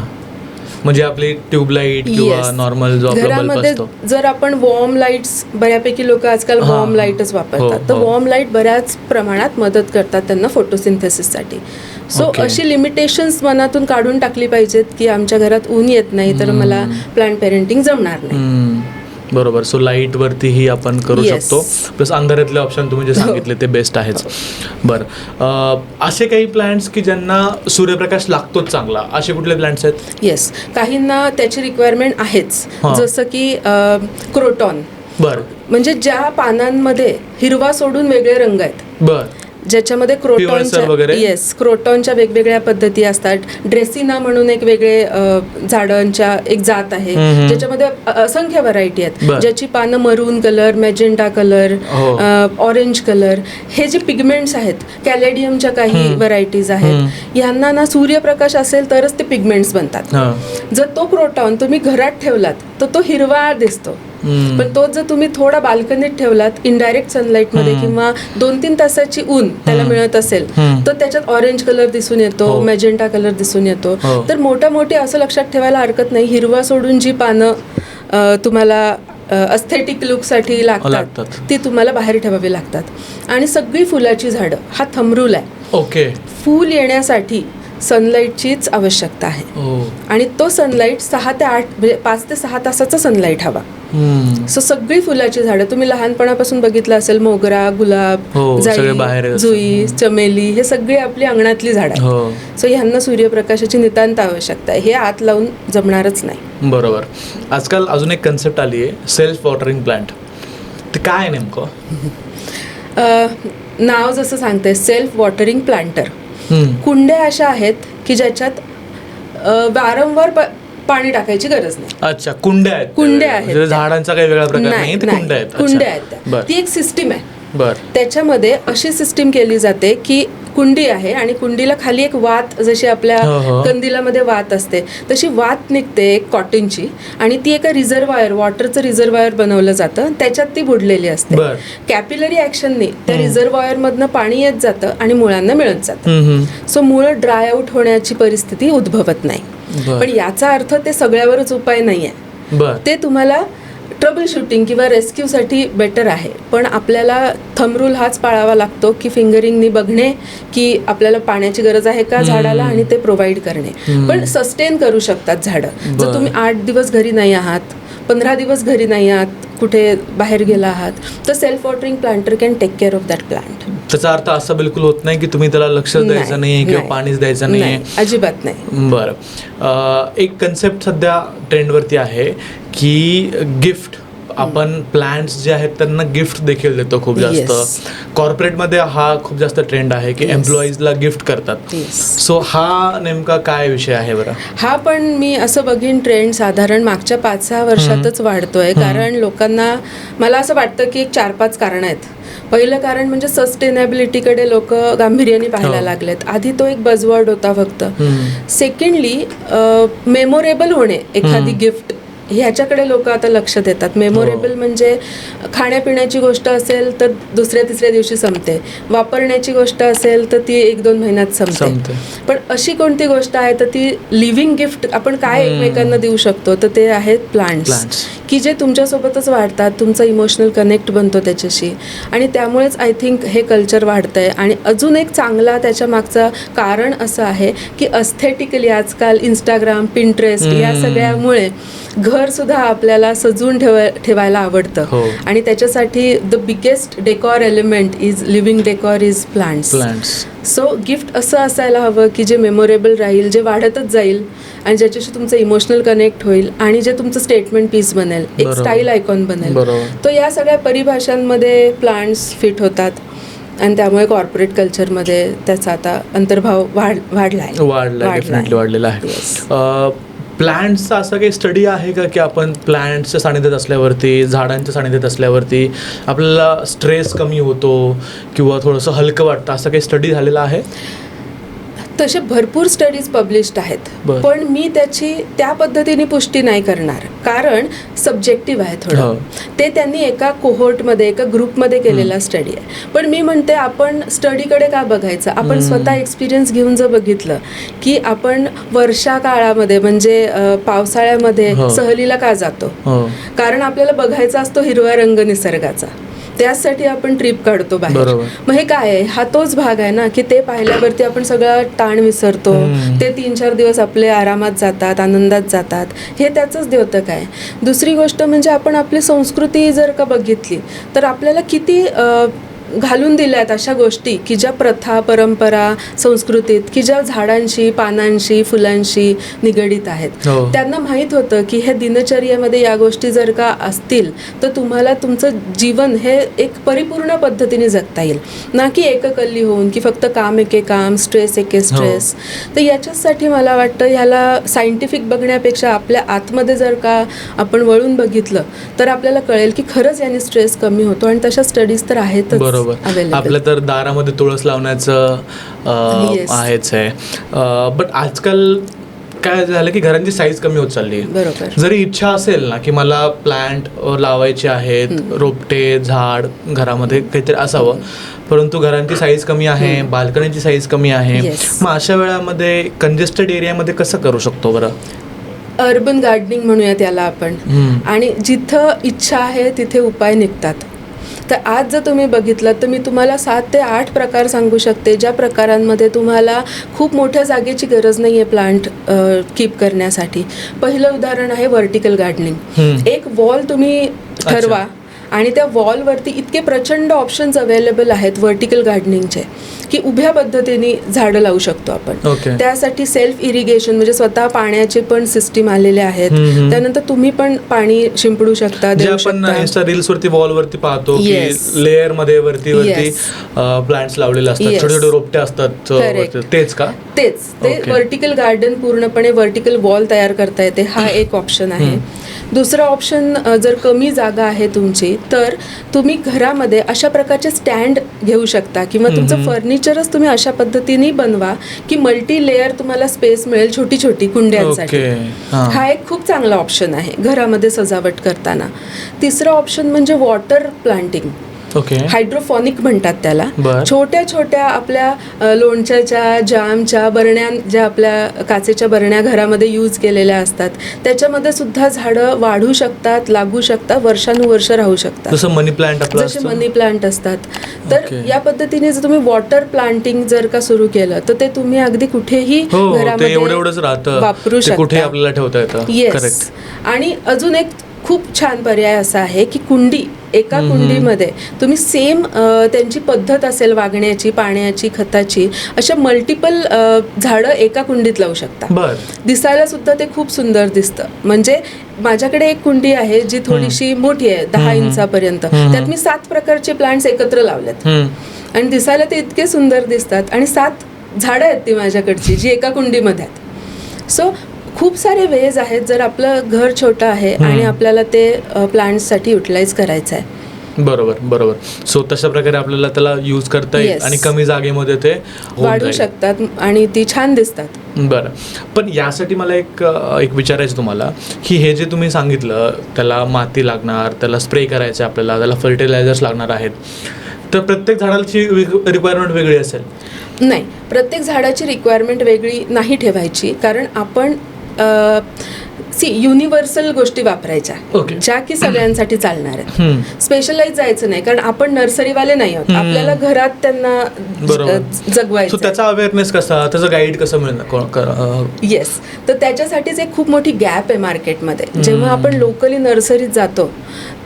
S1: म्हणजे आपली ट्यूबलाईट किंवा नॉर्मल जो आपला बल्ब असतो,
S2: जर आपण वॉर्म लाईट्स, बऱ्यापैकी लोक आजकाल वॉर्म लाईटच वापरतात, तर वॉर्म लाईट बऱ्याच प्रमाणात मदत करतात त्यांना फोटोसिंथेसिससाठी. सो अशी लिमिटेशन्स मनातून काढून टाकली पाहिजेत की आमच्या घरात ऊन येत नाही तर मला प्लांट पेरेंटिंग जमणार नाही.
S1: बरोबर. सो लाईट वरतीही आपण करू शकतो, प्लस अंधारातले ऑप्शन तुम्ही जे सांगितले ते बेस्ट आहेच. बरं, असे काही प्लांट्स की ज्यांना सूर्यप्रकाश लागतोच चांगला, असे कुठले प्लांट्स आहेत?
S2: येस, काहींना त्याची रिक्वायरमेंट आहेच, जसं की क्रोटॉन.
S1: बरं,
S2: म्हणजे ज्या पानांमध्ये हिरवा सोडून वेगळे रंग आहेत.
S1: बरं,
S2: ज्याच्यामध्ये क्रोटॉनच्या वेगवेगळ्या पद्धती असतात. ड्रेसिना म्हणून एक वेगळे झाडांच्या एक जात आहे ज्याच्यामध्ये असंख्य व्हरायटी आहेत, ज्याची पानं मरून colour, magenta colour, orange colour, हे जे पिगमेंट्स आहेत. कॅलेडियमच्या काही व्हरायटीज आहेत. ह्यांना ना सूर्यप्रकाश असेल तरच ते पिगमेंट्स बनतात. जर तो क्रोटॉन तुम्ही घरात ठेवलात तर तो हिरवा दिसतो, पण तो जर तुम्ही थोडा बाल्कनीत ठेवलात इनडायरेक्ट सनलाईट मध्ये किंवा 2-3 तासाची ऊन त्याला मिळत असेल तर त्याच्यात ऑरेंज कलर दिसून येतो, मॅजेंटा कलर दिसून येतो. तर मोठे असं लक्षात ठेवायला हरकत नाही, हिरवा सोडून जी पानं तुम्हाला अस्थेटिक लुकसाठी लागतात ती तुम्हाला बाहेर ठेवावी लागतात. आणि सगळी फुलाची झाडं, हा थंब रूल आहे.
S1: ओके,
S2: फूल येण्यासाठी सनलाईटचीच आवश्यकता आहे. आणि तो सनलाईट 6 ते 8 म्हणजे 5 ते 6 तासाचा सनलाईट हवा. सो सगळी फुलाची झाडं तुम्ही लहानपणापासून बघितलं असेल, मोगरा, गुलाब, जाई, जुई, चमेली, हे सगळी आपली अंगणातली झाडं आहेत. सो ह्यांना सूर्यप्रकाशाची नितांत आवश्यकता आहे. हे आत लावून जमणारच नाही.
S1: बरोबर. आजकाल अजून एक कन्सेप्ट आली आहे, सेल्फ वॉटरिंग प्लांट. ते काय नेमकं?
S2: नाव जसं सांगते, सेल्फ वॉटरिंग प्लांटर. कुंड्या अशा आहेत की ज्याच्यात वारंवार पाणी टाकायची गरज नाही.
S1: अच्छा, कुंड्या आहेत. झाडांचा काही वेगळा प्रकार नाही,
S2: कुंड्या आहेत. ती एक सिस्टीम आहे.
S1: बर.
S2: त्याच्यामध्ये अशी सिस्टीम केली जाते की कुंडी आहे आणि कुंडीला खाली एक वात, जशी आपल्या कंदिलामध्ये वात असते तशी वात निघते एक कॉटनची, आणि ती एका रिझर्वायर, वॉटरचं रिझर्वायर बनवलं जातं, त्याच्यात ती बुडलेली असते. कॅपिलरी ऍक्शनने त्या रिझर्वायर मधनं पाणी येत जातं आणि मुळांना मिळत जातं. सो मुळं ड्राय आउट होण्याची परिस्थिती उद्भवत नाही. पण याचा अर्थ ते सगळ्यावरच उपाय नाहीये. ते तुम्हाला ट्रबल शूटिंग किंवा रेस्क्यूसाठी बेटर आहे. पण आपल्याला थंब रूल हाच पाळावा लागतो की फिंगरिंगनी बघणे की आपल्याला पाण्याची गरज आहे का झाडाला, आणि ते प्रोव्हाइड करणे. पण सस्टेन करू शकतात झाडं. जर तुम्ही 8 दिवस घरी नाही आहात, 15 दिवस घरी नाही आहात, कुठे बाहेर गेला आहात, तर self watering planter can take care of that plant.
S1: त्याचा अर्थ असा बिलकुल होत नाही की तुम्ही त्याला लक्ष द्यायचं नाही किंवा पाणीच द्यायचं नाही,
S2: अजिबात नाही.
S1: बरं. एक कन्सेप्ट सध्या ट्रेंडवरती आहे की गिफ्ट, आपण प्लांट्स जे आहेत त्यांना गिफ्ट देखील देतो खूप जास्त. कॉर्पोरेटमध्ये हा खूप जास्त ट्रेंड आहे की एम्प्लॉईजला गिफ्ट करतात. सो हा नेमका काय विषय आहे बरं?
S2: हा पण मी असं बघीन ट्रेंड साधारण मागच्या 5-6 वर्षातच वाढतोय. कारण लोकांना, मला असं वाटतं की एक 4-5 कारणं आहेत. पहिलं कारण म्हणजे सस्टेनेबिलिटीकडे लोक गांभीर्याने पाहायला लागलेत. आधी तो एक बजवर्ड होता फक्त. सेकंडली, मेमोरेबल होणे एखादी गिफ्ट, ह्याच्याकडे लोक आता लक्ष देतात. मेमोरेबल म्हणजे खाण्यापिण्याची गोष्ट असेल तर 2-3 दिवशी संपते, वापरण्याची गोष्ट असेल तर ती 1-2 महिन्यात संपते. पण अशी कोणती गोष्ट आहे तर ती लिव्हिंग गिफ्ट आपण काय एकमेकांना देऊ शकतो, तर ते आहेत प्लांट्स, की जे तुमच्यासोबतच वाढतात, तुमचा इमोशनल कनेक्ट बनतो त्याच्याशी. आणि त्यामुळेच आय थिंक हे कल्चर वाढतंय. आणि अजून एक चांगला त्याच्या मागचं कारण असं आहे की अस्थेटिकली आजकाल इंस्टाग्राम, पिंटरेस्ट या सगळ्यामुळे घर सुद्धा आपल्याला सजवून ठेवायला आवडतं. आणि त्याच्यासाठी the biggest decor element is living decor is plants. So gift असं असायला हवं की जे मेमोरेबल राहील, जे वाढतच जाईल आणि ज्याच्याशी तुमचं इमोशनल कनेक्ट होईल आणि जे तुमचं स्टेटमेंट पीस बनेल, एक स्टाईल आयकॉन बनेल. तो या सगळ्या परिभाषांमध्ये प्लांट्स फिट होतात. आणि त्यामुळे कॉर्पोरेट कल्चरमध्ये त्याचा आता अंतर्भाव
S1: वाढलेला आहे. प्लांट्सचा असं काही स्टडी आहे का की आपण प्लांट्सच्या सानिध्यात असल्यावरती, झाडांच्या सानिध्यात असल्यावरती आपल्याला स्ट्रेस कमी होतो किंवा थोडंसं हलकं वाटतं, असं काही स्टडी झालेला आहे?
S2: तसे भरपूर स्टडीज पब्लिश्ड आहेत. पण मी त्याची त्या पद्धतीने पुष्टी नाही करणार, कारण सब्जेक्टिव्ह आहे थोडं. ते त्यांनी एका कोहोर्टमध्ये, एका ग्रुपमध्ये केलेला स्टडी आहे. पण मी म्हणते आपण स्टडीकडे का बघायचं, आपण स्वतः एक्सपिरियन्स घेऊन जर बघितलं की आपण वर्षा काळामध्ये म्हणजे पावसाळ्यामध्ये सहलीला का जातो, कारण आपल्याला बघायचा असतो हिरवा रंग निसर्गाचा. त्यासाठी आपण ट्रिप काढतो बाहेर. मग हे काय आहे, हा तोच भाग आहे ना की ते पाहिल्यावरती आपण सगळा ताण विसरतो. ते 3-4 दिवस आपले आरामात जातात, आनंदात जातात. हे त्याचंच द्योतक आहे. दुसरी गोष्ट म्हणजे आपण आपली संस्कृती जर का बघितली तर आपल्याला किती घालून दिल्यात अशा गोष्टी की ज्या प्रथा, परंपरा, संस्कृतीत की ज्या झाडांशी, पानांशी, फुलांशी निगडीत आहेत. त्यांना माहीत होतं की हे दिनचर्येमध्ये या गोष्टी जर का असतील तर तुम्हाला तुमचं जीवन हे एक परिपूर्ण पद्धतीने जगता येईल, ना की एककल्ली होऊन की फक्त काम एके काम, स्ट्रेस एके स्ट्रेस. तर याच्यासाठी मला वाटतं ह्याला सायंटिफिक बघण्यापेक्षा आपल्या आतमध्ये जर का आपण वळून बघितलं तर आपल्याला कळेल की खरंच याने स्ट्रेस कमी होतो. आणि तशा स्टडीज तर आहेतच.
S1: आपल्या तर दारामध्ये तुळस लावण्याचं आहेच आहे. बट आजकाल काय झालं की घरांची साईज कमी होत चालली आहे. जरी इच्छा असेल ना की मला प्लांट लावायचे आहेत, रोपटे, झाड घरामध्ये काहीतरी असावं, परंतु घरांची साईज कमी आहे, बाल्कनीची साईज कमी आहे. मग अशा वेळामध्ये कंजेस्टेड एरियामध्ये कसं करू शकतो बरं?
S2: अर्बन गार्डनिंग म्हणूया त्याला आपण. आणि जिथं इच्छा आहे तिथे उपाय निघतात. तर आज जर तुम्ही बघितलं तर मी तुम्हाला 7 ते 8 प्रकार सांगू शकते, ज्या प्रकारांमध्ये तुम्हाला खूप मोठ्या जागेची गरज नाही आहे प्लांट कीप करण्यासाठी. पहिलं उदाहरण आहे व्हर्टिकल गार्डनिंग. एक वॉल तुम्ही ठरवा आणि त्या वॉलवरती इतके प्रचंड ऑप्शन्स अवेलेबल आहेत व्हर्टिकल गार्डनिंगचे की उभ्या पद्धतीने झाडं लावू शकतो आपण. त्यासाठी सेल्फ इरिगेशन म्हणजे स्वतः पाण्याचे पण सिस्टीम आलेले आहेत. त्यानंतर तुम्ही पण पाणी शिंपडू शकता, देऊ शकता.
S1: इंस्टा रील्स वरती वॉल वरती पाहतो की लेअर मध्ये वरती प्लांट्स लावलेले असतात, छोटे छोटे रोपटे असतात, तेच का?
S2: तेच ते व्हर्टिकल गार्डन, पूर्णपणे व्हर्टिकल वॉल तयार करता येते. हा एक ऑप्शन आहे. दुसरा ऑप्शन, जर कमी जागा आहे तुमची तर तुम्ही घरामध्ये अशा प्रकारचे स्टँड घेऊ शकता किंवा तुमचं फर्निचरच तुम्ही अशा पद्धतीने बनवा की मल्टी लेअर तुम्हाला स्पेस मिळेल छोटी छोटी कुंड्यांसाठी. हा एक खूप चांगला ऑप्शन आहे घरामध्ये सजावट करताना. तिसरं ऑप्शन म्हणजे वॉटर प्लांटिंग. हायड्रोफॉनिक म्हणतात त्याला. छोट्या छोट्या आपल्या लोणच्याच्या, जामच्या बरण्या, ज्या आपल्या काचेच्या बरण्या घरामध्ये यूज केलेल्या असतात, त्याच्यामध्ये सुद्धा झाडं वाढू शकतात, लागू शकतात, वर्षानुवर्ष राहू शकतात,
S1: जसं मनी प्लांट,
S2: जसे मनी प्लांट असतात. तर या पद्धतीने जर तुम्ही वॉटर प्लांटिंग जर का सुरू केलं तर ते तुम्ही अगदी कुठेही घरामध्ये वापरू शकता. येस. आणि अजून एक खूप छान पर्याय असा आहे की कुंडी, एका कुंडीमध्ये तुम्ही सेम त्यांची पद्धत असेल वागण्याची, पाण्याची, खताची, अशा मल्टिपल झाडं एका कुंडीत लावू शकता. दिसायला सुद्धा ते खूप सुंदर दिसतं. म्हणजे माझ्याकडे एक कुंडी आहे जी थोडीशी मोठी आहे, 10 इंचापर्यंत. त्यात मी 7 प्रकारचे प्लांट्स एकत्र लावलेत आणि दिसायला ते इतके सुंदर दिसतात. आणि 7 झाडं आहेत ती माझ्याकडची जी एका कुंडीमध्ये आहेत. सो खूप सारे वेज आहेत जर आपलं घर छोटं आहे आणि आपल्याला ते प्लांट्ससाठी युटिलाइज करायचं आहे.
S1: बरोबर. सो तशा प्रकारे आपल्याला त्याला यूज करता येईल आणि कमी जागेमध्ये ते
S2: वाढू शकतात आणि ती छान दिसतात.
S1: बरं, पण यासाठी मला एक विचारायचं तुम्हाला की हे जे तुम्ही सांगितलं, त्याला माती लागणार, त्याला स्प्रे करायचं आपल्याला, त्याला फर्टिलायझर्स लागणार आहेत, तर प्रत्येक झाडाची रिक्वायरमेंट वेगळी असेल?
S2: नाही, प्रत्येक झाडाची रिक्वायरमेंट वेगळी नाही ठेवायची. कारण आपण युनिव्हर्सल गोष्टी वापरायच्या ज्या की सगळ्यांसाठी चालणार आहेत. स्पेशलाइज जायचं नाही, कारण आपण नर्सरीवाले नाही आहोत. आपल्याला घरात त्यांना जगवायचं.
S1: त्याचा अवेअरनेस कसा, त्याचं गाईड कसं मिळणार?
S2: येस, तर त्याच्यासाठीच एक खूप मोठी गॅप आहे मार्केटमध्ये. जेव्हा आपण लोकली नर्सरीत जातो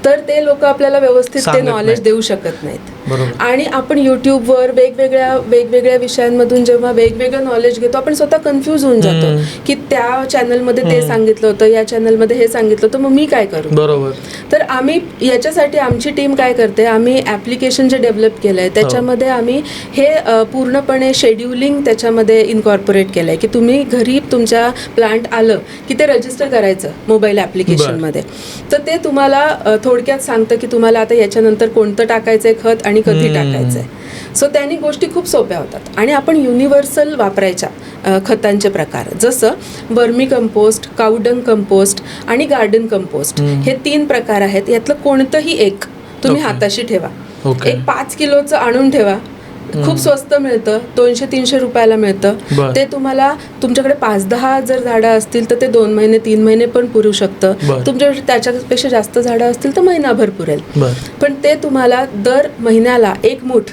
S2: तर ते लोक आपल्याला व्यवस्थित ते नॉलेज देऊ शकत नाहीत. आणि आपण युट्यूबवर वेगवेगळ्या विषयांमधून जेव्हा वेगवेगळं नॉलेज घेतो, आपण स्वतः कन्फ्यूज होऊन जातो की त्या चॅनलमध्ये ते सांगितलं होतं, या चॅनलमध्ये हे सांगितलं होतं, मग मी काय करू?
S1: बरोबर.
S2: तर आम्ही याच्यासाठी आमची टीम काय करते, आम्ही ॲप्लिकेशन जे डेव्हलप केलं आहे त्याच्यामध्ये आम्ही हे पूर्णपणे शेड्युलिंग त्याच्यामध्ये इन्कॉर्पोरेट केलं आहे की तुम्ही घरी तुमच्या प्लांट आलं की ते रजिस्टर करायचं मोबाईल ॲप्लिकेशनमध्ये. तर ते तुम्हाला थोडक्यात सांगतं की तुम्हाला आता याच्यानंतर कोणतं टाकायचं आहे खत आणि कधी टाकायचं आहे. सो त्यांनी गोष्टी खूप सोप्या होतात. आणि आपण युनिव्हर्सल वापरायच्या खतांचे प्रकार, जसं वर्मी कंपोस्ट, काउडंग कंपोस्ट आणि गार्डन कंपोस्ट, हे 3 प्रकार आहेत. यातलं कोणतंही एक तुम्ही हाताशी ठेवा. एक 5 किलोचं आणून ठेवा, खूप स्वस्त मिळतं, 200-300 रुपयाला मिळतं. ते तुम्हाला तुमच्याकडे 5-10 जर झाडं असतील तर ते 2 महिने 3 महिने पण पुरू शकतं. तुमच्याकडे त्याच्यापेक्षा जास्त झाडं असतील तर महिनाभर पुरेल. पण ते तुम्हाला दर महिन्याला 1 मूठ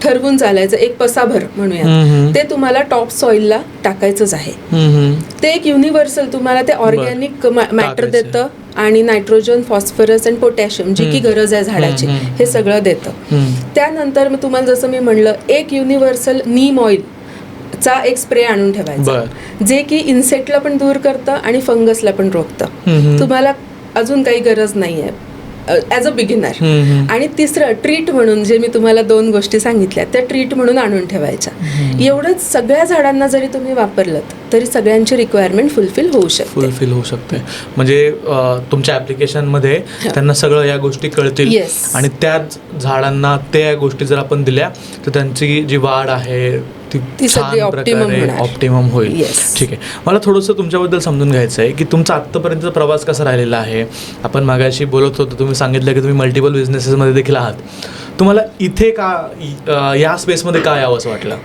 S2: ठरवून चालायचं, 1 पसाभर म्हणूया, ते तुम्हाला टॉप सॉइलला टाकायचंच आहे. ते एक युनिव्हर्सल तुम्हाला ते ऑर्गॅनिक मॅटर देतं आणि नायट्रोजन, फॉस्फरस आणि पोटॅशियम जी की गरज आहे झाडाची, हे सगळं देतं. त्यानंतर मग तुम्हाला जसं मी म्हणलं, एक युनिव्हर्सल नीम ऑइल चा एक स्प्रे आणून ठेवायचा, जे की इन्सेक्टला पण दूर करतं आणि फंगसला पण रोखतं. तुम्हाला अजून काही गरज नाही आहे ॲज अ बिगिनर. आणि तिसरं ट्रीट म्हणून, जे मी तुम्हाला 2 गोष्टी सांगितल्या, त्या ट्रीट म्हणून आणून ठेवायच्या. एवढंच सगळ्या झाडांना जरी तुम्ही वापरलं तरी सगळ्यांची रिक्वायरमेंट फुलफिल होऊ शकते.
S1: म्हणजे तुमच्या ॲप्लिकेशनमध्ये त्यांना सगळं या गोष्टी कळतील आणि त्याच झाडांना त्या गोष्टी जर आपण दिल्या तर त्यांची जी वाढ आहे ती छान प्रकारे ऑप्टिमम होईल. ठीक आहे, मला थोडंसं तुमच्याबद्दल समजून घ्यायचं आहे की तुमचा आत्तापर्यंतचा प्रवास कसा राहिलेला आहे. आपण मागाशी बोलत होतो, तुम्ही सांगितलं की तुम्ही मल्टिपल बिझनेसेसमध्ये देखील आहात. तुम्हाला इथे का, या स्पेसमध्ये काय यावं असं वाटलं?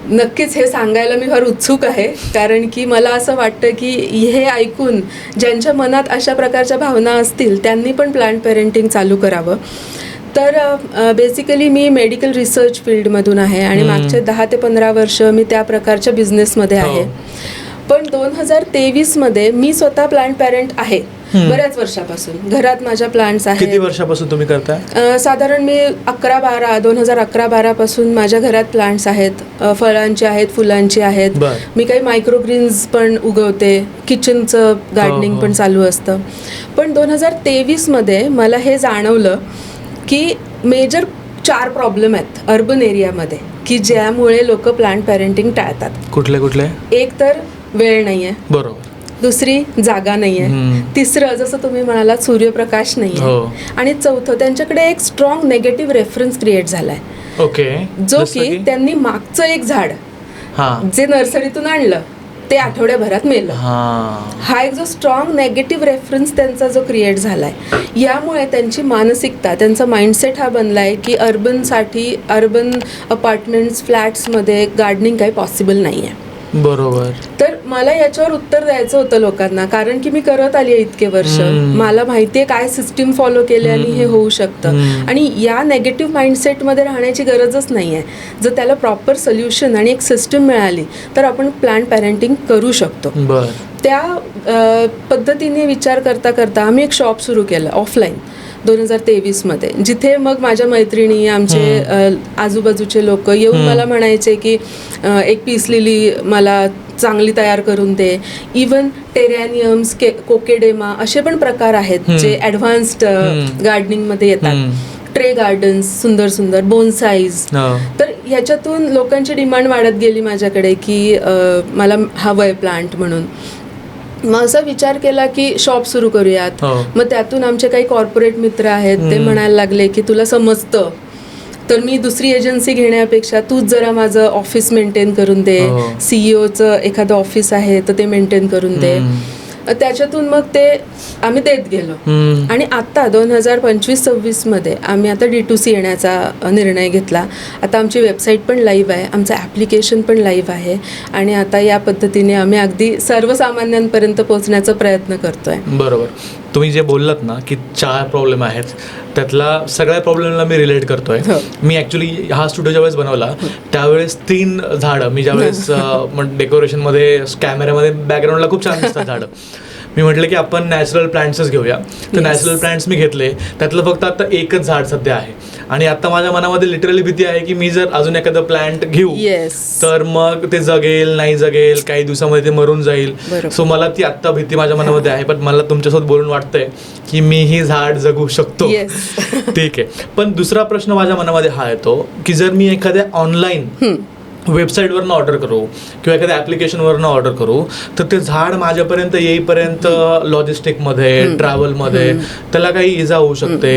S2: नक्कीच हे सांगायला मी फार उत्सुक आहे, कारण की मला असं वाटतं की हे ऐकून ज्यांच्या मनात अशा प्रकारच्या भावना असतील त्यांनी पण प्लांट पेरेंटिंग चालू करावं. तर बेसिकली मी मेडिकल रिसर्च फील्डमधून आहे आणि मागचे 10 ते 15 वर्ष मी त्या प्रकारच्या बिझनेसमध्ये आहे. पण 2023मध्ये मी स्वतः प्लांट पॅरेंट आहे बऱ्याच वर्षापासून. घरात माझ्या प्लांट्स आहेत.
S1: किती वर्षापासून तुम्ही करताय?
S2: साधारण मी 2011-12 पासून माझ्या घरात प्लांट्स आहेत. फळांचे आहेत, फुलांची आहेत. मी काही मायक्रोग्रीन्स पण उगवते. किचनचं गार्डनिंग पण चालू असतं. पण 2023मध्ये मला हे जाणवलं की मेजर 4 प्रॉब्लेम आहेत अर्बन एरियामध्ये की ज्यामुळे लोक प्लांट पॅरेंटिंग टाळतात.
S1: कुठले?
S2: एक तर वेळ नाहीये,
S1: बरोबर.
S2: दुसरी जागा नाहीये, तिसरं जसं तुम्ही म्हणालात सूर्यप्रकाश नाहीये, आणि चौथं त्यांच्याकडे एक स्ट्रॉंग नेगेटिव्ह रेफरन्स क्रिएट झालाय.
S1: ओके.
S2: जो की त्यांनी मागचं एक झाड जे नर्सरीतून आणलं ते आठवड्याभरात मेलं. हा एक जो स्ट्रॉंग नेगेटिव्ह रेफरन्स त्यांचा जो क्रिएट झालाय, यामुळे त्यांची मानसिकता, त्यांचा माइंडसेट हा बनलाय की अर्बनसाठी, अर्बन अपार्टमेंट्स, फ्लॅट्समध्ये गार्डनिंग काही पॉसिबल नाहीये.
S1: बरोबर.
S2: तर मला याच्यावर उत्तर द्यायचं होतं लोकांना, कारण की मी करत आली आहे इतके वर्ष. मला माहितीये काय सिस्टीम फॉलो केल्याने हे होऊ शकतं, आणि या नेगेटिव्ह माइंडसेटमध्ये राहण्याची गरजच नाहीये. जर त्याला प्रॉपर सोल्युशन आणि एक सिस्टीम मिळाली तर आपण प्लांट पॅरेंटिंग करू शकतो. त्या पद्धतीने विचार करता करता आम्ही एक शॉप सुरू केलं ऑफलाईन 2023मध्ये, जिथे मग माझ्या मैत्रिणी, आमचे आजूबाजूचे लोक येऊन मला म्हणायचे की एक पीस लिली मला चांगली तयार करून दे. इवन टेरॅनियम्स, कोकेडेमा असे पण प्रकार आहेत जे ॲडव्हान्स्ड गार्डनिंगमध्ये येतात. ट्रे गार्डन्स, सुंदर सुंदर बोनसाईज. तर ह्याच्यातून लोकांची डिमांड वाढत गेली माझ्याकडे की मला हवंय प्लांट म्हणून. मग असा विचार केला की शॉप सुरू करूयात. मग त्यातून आमचे काही कॉर्पोरेट मित्र आहेत, ते म्हणायला लागले की तुला समजतं तर मी दुसरी एजन्सी घेण्यापेक्षा तूच जरा माझं ऑफिस मेंटेन करून दे. सीईओचं एखादं ऑफिस आहे तर ते मेंटेन करून दे. त्याच्यातून मग ते आम्ही देत गेलो. आणि आता 2025-26मध्ये आम्ही आता D2C येण्याचा निर्णय घेतला. आता आमची वेबसाईट पण लाईव्ह आहे, आमचं ॲप्लिकेशन पण लाईव्ह आहे, आणि आता या पद्धतीने आम्ही अगदी सर्वसामान्यांपर्यंत पोहोचण्याचा प्रयत्न करतोय.
S1: बरोबर. तुम्ही जे बोललात ना की 4 प्रॉब्लेम आहेत, त्यातला सगळ्या प्रॉब्लेमला मी रिलेट करतोय. मी ॲक्च्युली हा स्टुडिओ ज्यावेळेस बनवला त्यावेळेस 3 झाडं मी ज्यावेळेस डेकोरेशनमध्ये, कॅमेऱ्यामध्ये बॅकग्राऊंडला खूप छान दिसतात झाडं, मी म्हटलं की आपण नॅचरल प्लांट्सच घेऊया. तर नॅचरल प्लांट्स मी घेतले. त्यातलं फक्त आता एकच झाड सध्या आहे, आणि आता माझ्या मनामध्ये लिटरली भीती आहे की मी जर अजून एखादं प्लांट घेऊ तर मग ते जगेल नाही जगेल, काही दिवसामध्ये ते मरून जाईल. सो मला ती आत्ता भीती माझ्या मनामध्ये आहे. पण मला तुमच्यासोबत बोलून वाटतंय की मी ही झाड जगू शकतो. ठीक आहे. पण दुसरा प्रश्न माझ्या मनामध्ये हा येतो की जर मी एखाद्या ऑनलाईन वेबसाईटवरनं ऑर्डर करू किंवा एखाद्या ॲप्लिकेशनवरनं ऑर्डर करू, तर ते झाड माझ्यापर्यंत येईपर्यंत लॉजिस्टिकमध्ये, ट्रॅव्हलमध्ये त्याला काही इजा होऊ शकते.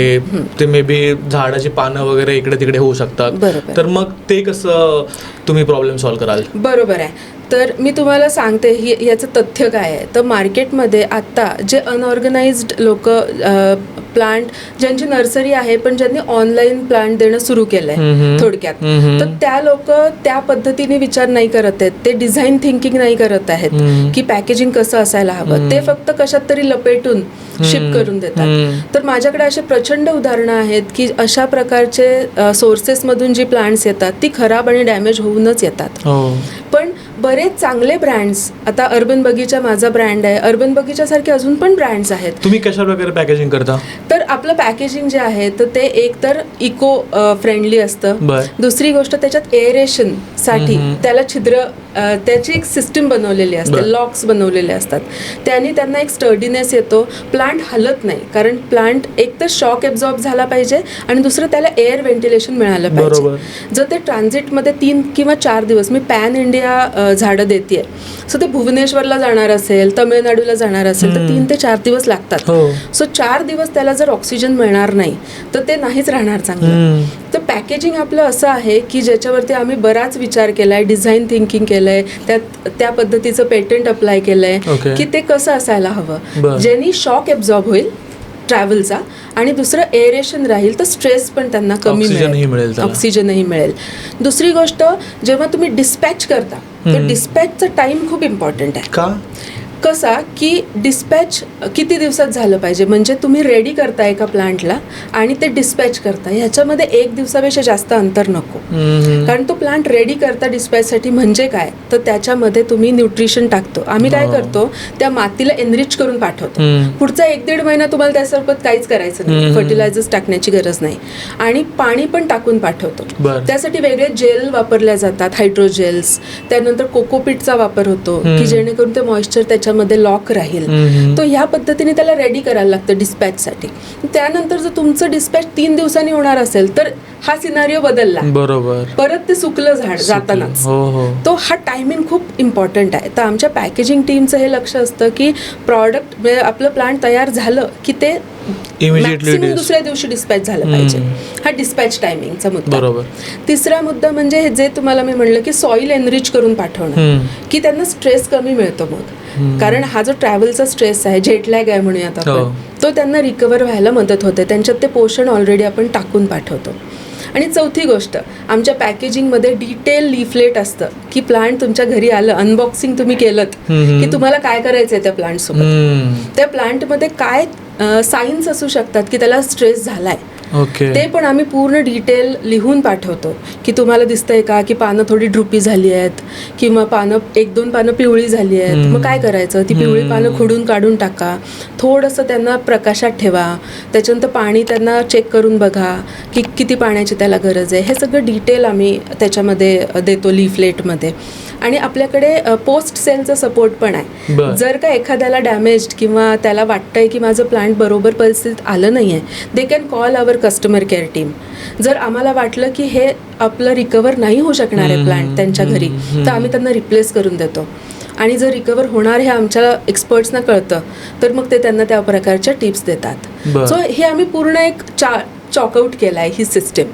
S1: ते मे बी झाडाची पानं वगैरे इकडे तिकडे होऊ शकतात. तर मग ते कसं तुम्ही प्रॉब्लेम सॉल्व्ह कराल?
S2: बरोबर आहे. तर मी तुम्हाला सांगते याचं तथ्य काय आहे. तर मार्केटमध्ये आत्ता जे अनऑर्गनाइज्ड लोक, प्लांट ज्यांची नर्सरी आहे पण ज्यांनी ऑनलाईन प्लांट देणं सुरू केलंय थोडक्यात, तर त्या लोक त्या पद्धतीने विचार नाही करत आहेत. ते डिझाईन थिंकिंग नाही करत आहेत की पॅकेजिंग कसं असायला हवं. ते फक्त कशात तरी लपेटून शिप करून देतात. तर माझ्याकडे असे प्रचंड उदाहरणं आहेत की अशा प्रकारचे सोर्सेसमधून जी प्लांट्स येतात ती खराब आणि डॅमेज होऊनच येतात. पण बरेच चांगले ब्रँड्स, आता अर्बन बगीचा माझा ब्रँड आहे, अर्बन बगीचासारखे अजून पण ब्रँड्स आहेत.
S1: तुम्ही कशा प्रकारे पॅकेजिंग करता?
S2: तर आपलं पॅकेजिंग जे आहे तर ते एक तर इको फ्रेंडली असतं. दुसरी गोष्ट त्याच्यात एअरेशन साठी त्याला छिद्र, त्याची एक सिस्टीम बनवलेली असते, लॉक्स बनवलेले असतात. त्याने त्यांना एक स्टर्डीनेस येतो. प्लांट हलत नाही, कारण प्लांट एक तर शॉक एब्झॉर्ब झाला पाहिजे आणि दुसरं त्याला एअर व्हेंटिलेशन मिळालं पाहिजे. जर ते ट्रान्झिटमध्ये 3 किंवा 4 दिवस, मी पॅन इंडिया झाडं देते, सो ते भुवनेश्वरला जाणार असेल, तमिळनाडूला जाणार असेल तर 3 ते 4 दिवस लागतात. सो 4 दिवस त्याला जर ऑक्सिजन मिळणार नाही तर ते नाहीच राहणार चांगलं. तर पॅकेजिंग आपलं असं आहे की ज्याच्यावरती आम्ही बराच विचार केलाय, डिझाईन थिंकिंग केलंय, त्या पद्धतीचं पेटंट अप्लाय केलंय की ते कसं असायला हवं, ज्यांनी शॉक एब्झॉर्ब होईल ट्रॅव्हलचा, आणि दुसरं एअरेशन राहील तर स्ट्रेस पण त्यांना कमी मिळेल, ऑक्सिजनही मिळेल. दुसरी गोष्ट, जेव्हा तुम्ही डिस्पॅच करता तर डिस्पॅचचा टाइम खूप इम्पॉर्टंट आहे.
S1: का?
S2: कसा की डिस्पॅच किती दिवसात झालं पाहिजे, म्हणजे तुम्ही रेडी करता एका प्लांटला आणि ते डिस्पॅच करता, ह्याच्यामध्ये 1 दिवसापेक्षा जास्त अंतर नको. कारण तो प्लांट रेडी करता डिस्पॅचसाठी म्हणजे काय, तर त्याच्यामध्ये तुम्ही न्यूट्रिशन टाकतो. आम्ही काय करतो, त्या मातीला एनरिच करून पाठवतो. पुढचा 1-1.5 महिना तुम्हाला त्यासोबत काहीच करायचं नाही, फर्टिलायझर्स टाकण्याची गरज नाही, आणि पाणी पण टाकून पाठवतो. त्यासाठी वेगळे जेल वापरल्या जातात, हायड्रोजेल्स. त्यानंतर कोकोपीटचा वापर होतो की जेणेकरून ते मॉइश्चर त्याच्यामध्ये लॉक राहील. तो ह्या पद्धतीने त्याला रेडी करायला लागतं डिस्पॅचसाठी. त्यानंतर जर तुमचं डिस्पॅच 3 दिवसांनी होणार असेल तर हा सिनारिओ बदलला, बरोबर, परत ते सुकलं झाड जातानाच. तो हा टायमिंग खूप इम्पॉर्टंट आहे. तर आमच्या पॅकेजिंग टीमचं हे लक्ष असतं की प्रॉडक्ट आपलं प्लांट तयार झालं की ते मॅक्सिमम दुसऱ्या दिवशी डिस्पॅच झालं पाहिजे. हा डिस्पॅच टायमिंगचा मुद्दा. बरोबर. तिसरा मुद्दा म्हणजे जे तुम्हाला मी म्हणलं की सॉइल एनरिच करून पाठवणं, की त्यांना स्ट्रेस कमी मिळतो मग. कारण हा जो ट्रॅव्हलचा स्ट्रेस आहे, जेटलॅग आहे म्हणूयात आपण, तो त्यांना रिकवर व्हायला मदत होते. त्यांच्यात ते पोषण ऑलरेडी आपण टाकून पाठवतो. आणि चौथी गोष्ट, आमच्या पॅकेजिंगमध्ये डिटेल लीफलेट असतं की प्लांट तुमच्या घरी आलं, अनबॉक्सिंग तुम्ही केलं की तुम्हाला काय करायचं आहे त्या प्लांटसोबत, त्या प्लांटमध्ये काय साईन्स असू शकतात की त्याला स्ट्रेस झालाय, ते पण आम्ही पूर्ण डिटेल लिहून पाठवतो. की तुम्हाला दिसतंय का की पानं थोडी ड्रुपी झाली आहेत किंवा पानं 1-2 पानं पिवळी झाली आहेत, मग काय करायचं, ती पिवळी पानं खोडून काढून टाका, थोडंसं त्यांना प्रकाशात ठेवा, त्याच्यानंतर पाणी त्यांना चेक करून बघा की किती पाण्याची त्याला गरज आहे. हे सगळं डिटेल आम्ही त्याच्यामध्ये देतो लीफलेटमध्ये. आणि आपल्याकडे पोस्ट सेलचा सपोर्ट पण आहे. जर का एखाद्याला डॅमेज्ड किंवा त्याला वाटतंय की माझं प्लांट बरोबर परिस्थितीत आलं नाही आहे, they can call our customer care team. जर आम्हाला वाटलं की हे आपलं रिकवर नाही होऊ शकणार आहे प्लांट त्यांच्या घरी, तर आम्ही त्यांना रिप्लेस करून देतो. आणि जर रिकवर होणार हे आमच्या एक्सपर्ट्सना कळतं तर मग ते त्यांना त्या प्रकारच्या टिप्स देतात. सो हे आम्ही पूर्ण एक चॉकआउट केलं आहे ही सिस्टीम.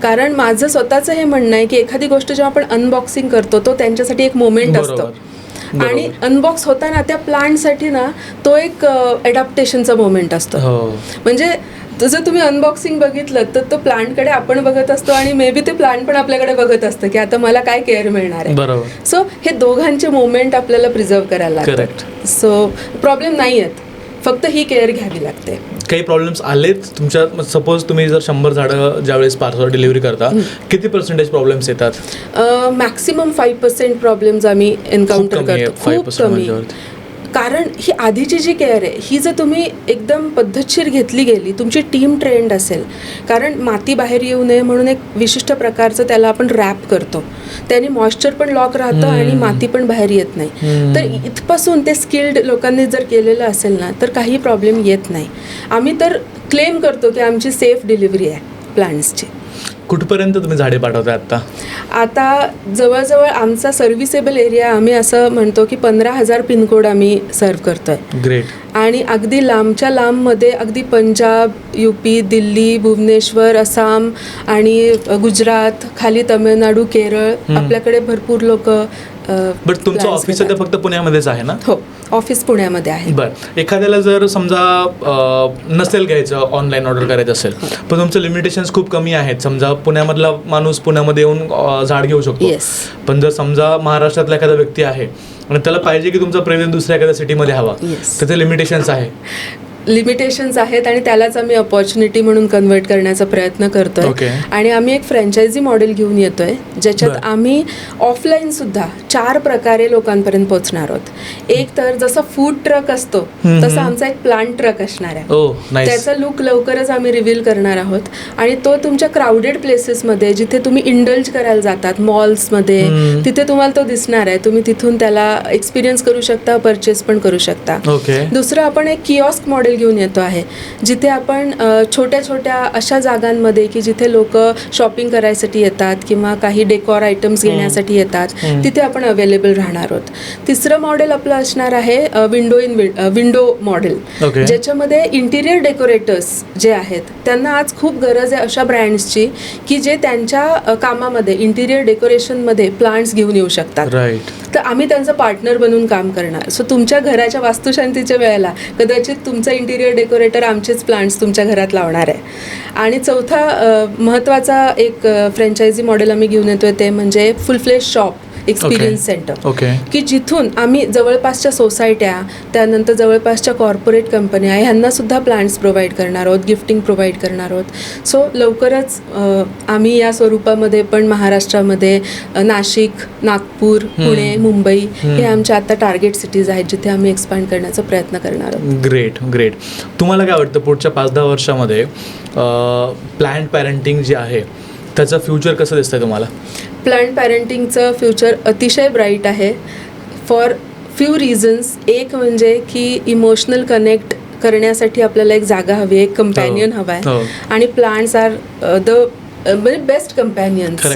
S2: कारण माझं स्वतःचं हे म्हणणं आहे की एखादी गोष्ट जेव्हा आपण अनबॉक्सिंग करतो तो त्यांच्यासाठी एक मोमेंट असतो, आणि अनबॉक्स होताना त्या प्लांटसाठी ना तो एक अडॅप्टेशनचा मोमेंट असतो. म्हणजे जर तुम्ही अनबॉक्सिंग बघितलं तर तो प्लांटकडे आपण बघत असतो आणि मे बी ते प्लांट पण आपल्याकडे बघत असतं की आता मला काय केअर मिळणार आहे. सो हे दोघांचे मोमेंट आपल्याला प्रिझर्व करायला लागतात. सो प्रॉब्लेम नाही आहेत, फक्त ही केअर घ्यावी लागते.
S1: काही प्रॉब्लेम्स आलेत तुमच्या, सपोज तुम्ही जर 100 झाडं ज्यावेळेस पार्सल डिलिव्हरी करता, किती पर्सेंटेज प्रॉब्लेम्स येतात?
S2: मॅक्सिमम 5% प्रॉब्लेम्स आम्ही एन्काउंटर करतो. खूप कमी. कारण ही आधीची जी केअर आहे ही जर तुम्ही एकदम पद्धतशीर घेतली गेली, तुमची टीम ट्रेंड असेल, कारण माती बाहेर येऊ नये म्हणून एक विशिष्ट प्रकारचं त्याला आपण रॅप करतो, त्याने मॉइश्चर पण लॉक राहतं आणि माती पण बाहेर येत नाही. तर इथपासून ते स्किल्ड लोकांनी जर केलेलं असेल ना तर काही प्रॉब्लेम येत नाही. आम्ही तर क्लेम करतो की आमची सेफ डिलिव्हरी आहे प्लांट्सची.
S1: कुठपर्यंत तुम्ही झाडे पाठवताय आता?
S2: आता जवळजवळ आमचा सर्व्हिसेबल एरिया आम्ही असं म्हणतो की 15,000 पिनकोड आम्ही सर्व करतोय. ग्रेट. आणि अगदी लांबच्या लांबमध्ये अगदी पंजाब, UP, दिल्ली, भुवनेश्वर, आसाम आणि गुजरात, खाली तामिळनाडू, केरळ, आपल्याकडे भरपूर लोक.
S1: बट तुमचं ऑफिस तर फक्त पुण्यामध्येच आहे ना?
S2: हो, ऑफिस पुण्यामध्ये आहे.
S1: बरं. एखाद्याला जर समजा नसेल घ्यायचं, ऑनलाईन ऑर्डर करायचं असेल, पण तुमचं लिमिटेशन्स खूप कमी आहेत, समजा पुण्यामधला माणूस पुण्यामध्ये येऊन झाड घेऊ शकतो, पण जर समजा महाराष्ट्रातला एखादा व्यक्ती आहे आणि त्याला पाहिजे की तुमचा प्रेझेंट दुसऱ्या एखाद्या सिटीमध्ये हवा, त्याचे लिमिटेशन्स आहे?
S2: लिमिटेशन्स आहेत आणि त्यालाच आम्ही अपॉर्च्युनिटी म्हणून कन्वर्ट करण्याचा प्रयत्न करतोय. आणि आम्ही एक फ्रँचायझी मॉडेल घेऊन येतोय ज्याच्यात आम्ही ऑफलाईन सुद्धा 4 प्रकारे लोकांपर्यंत पोहोचणार आहोत. एक तर जसा फूड ट्रक असतो तसा आमचा एक प्लांट ट्रक असणार आहे. त्याचा लुक लवकरच आम्ही रिव्हील करणार आहोत. आणि तो तुमच्या क्राऊडेड प्लेसेसमध्ये जिथे तुम्ही इंडल्ज करायला जातात, मॉल्समध्ये, तिथे तुम्हाला तो दिसणार आहे. तुम्ही तिथून त्याला एक्सपिरियन्स करू शकता, परचेस पण करू शकता. दुसरं आपण एक किऑस्क मॉडेल घेऊन येतो आहे जिथे आपण छोट्या छोट्या अशा जागांमध्ये की जिथे लोक शॉपिंग करायसाठी येतात किंवा काही डेकॉर आयटम्स घेण्यासाठी येतात, तिथे आपण अवेलेबल राहणार आहोत. तिसरं मॉडेल आपलं असणार आहे विंडो मॉडेल, ज्याच्यामध्ये इंटिरियर डेकोरेटर्स जे आहेत त्यांना आज खूप गरज आहे अशा ब्रँड्सची की जे त्यांच्या कामामध्ये इंटिरियर डेकोरेशनमध्ये प्लांट्स घेऊन येऊ शकतात. तर आम्ही त्यांचं पार्टनर बनून काम करणार. सो तुमच्या घराच्या वास्तुशांतीच्या वेळेला कदाचित तुमचा इंटिरियर डेकोरेटर आमचेच प्लांट्स तुमच्या घरात लावणार आहे. आणि चौथा महत्त्वाचा एक फ्रँचायझी मॉडेल आम्ही घेऊन येतोय ते म्हणजे full fledged shop experience centre,
S1: okay.
S2: की जिथून आम्ही जवळपासच्या सोसायट्या, त्यानंतर जवळपासच्या कॉर्पोरेट कंपन्या ह्यांना सुद्धा प्लांट्स प्रोव्हाइड करणार आहोत, गिफ्टिंग प्रोव्हाइड करणार आहोत. सो लवकरच आम्ही या स्वरूपामध्ये पण महाराष्ट्रामध्ये नाशिक, नागपूर, पुणे, मुंबई हे आमच्या आता टार्गेट सिटीज आहेत जिथे आम्ही एक्सपांड करण्याचा प्रयत्न करणार आहोत.
S1: Great great. तुम्हाला काय वाटतं पुढच्या 5-10 वर्षामध्ये प्लॅन्ड पॅरेंटिंग जे आहे त्याचं फ्युचर कसं दिसतंय तुम्हाला?
S2: प्लॅन्ड पॅरेंटिंगचं फ्युचर अतिशय ब्राईट आहे फॉर फ्यू रिझन्स. एक म्हणजे की इमोशनल कनेक्ट करण्यासाठी आपल्याला एक जागा हवी, एक कंपॅनियन हवा आहे, आणि प्लांट्स आर द म्हणजे बेस्ट कंपॅनियन्स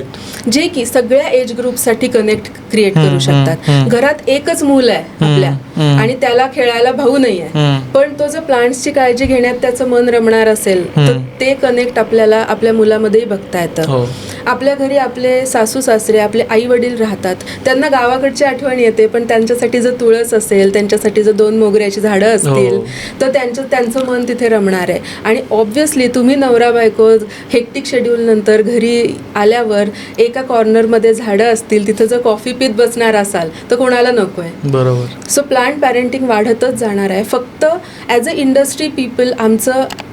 S2: जे की सगळ्या एज ग्रुपसाठी कनेक्ट क्रिएट करू शकतात. घरात एकच मूल आहे आपल्या आणि त्याला खेळायला भाऊ नाही आहे, पण तो जर प्लांट्सची काळजी घेण्यात त्याचं मन रमणार असेल तर ते कनेक्ट आपल्याला आपल्या मुलामध्येही बघता येतं. आपल्या घरी आपले सासू सासरे, आपले आई वडील राहतात, त्यांना गावाकडची आठवण येते, पण त्यांच्यासाठी जर तुळस असेल, त्यांच्यासाठी जर 2 मोगऱ्याची झाडं असतील तर त्यांचं मन तिथे रमणार आहे. आणि ऑब्व्हियसली तुम्ही नवरा बायको हेक्टिक शेड्यूल नंतर घरी आल्यावर एका कॉर्नरमध्ये झाडं असतील, तिथं जर कॉफी पीत बसणार असाल तर कोणाला नको आहे.
S1: बरोबर.
S2: सो प्लांट पॅरेंटिंग वाढतच जाणार आहे. फक्त ॲज अ इंडस्ट्री पीपल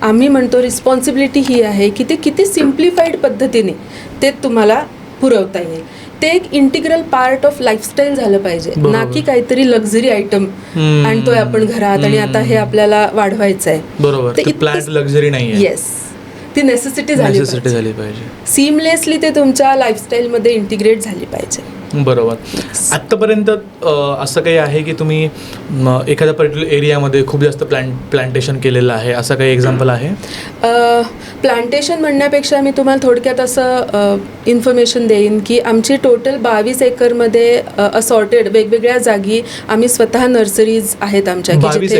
S2: आम्ही म्हणतो रिस्पॉन्सिबिलिटी ही आहे की ते किती सिम्प्लिफाईड पद्धतीने ते तुम्हाला पुरवता येईल. ते एक इंटिग्रल पार्ट ऑफ लाईफस्टाईल झालं पाहिजे, ना की काहीतरी लक्झरी आयटम आणतोय आपण घरात आणि आता हे आपल्याला वाढवायचं आहे.
S1: बरोबर. प्लांट लक्झरी नाही आहे.
S2: येस, ती नेसेसिटी झाली पाहिजे. सिमलेसली ते तुमच्या लाईफस्टाईलमध्ये इंटिग्रेट झाली पाहिजे.
S1: बरोबर. आत्तापर्यंत असं काही आहे की तुम्ही एखाद्या पर्टिक्युलर एरियामध्ये खूप जास्त प्लांटेशन केलेलं आहे, असं काही एक्झाम्पल आहे?
S2: प्लांटेशन म्हणण्यापेक्षा मी तुम्हाला थोडक्यात असं इन्फॉर्मेशन देईन की आमची टोटल 22 एकरमध्ये असॉर्टेड वेगवेगळ्या जागी आम्ही स्वतः नर्सरीज आहेत आमच्या.
S1: 22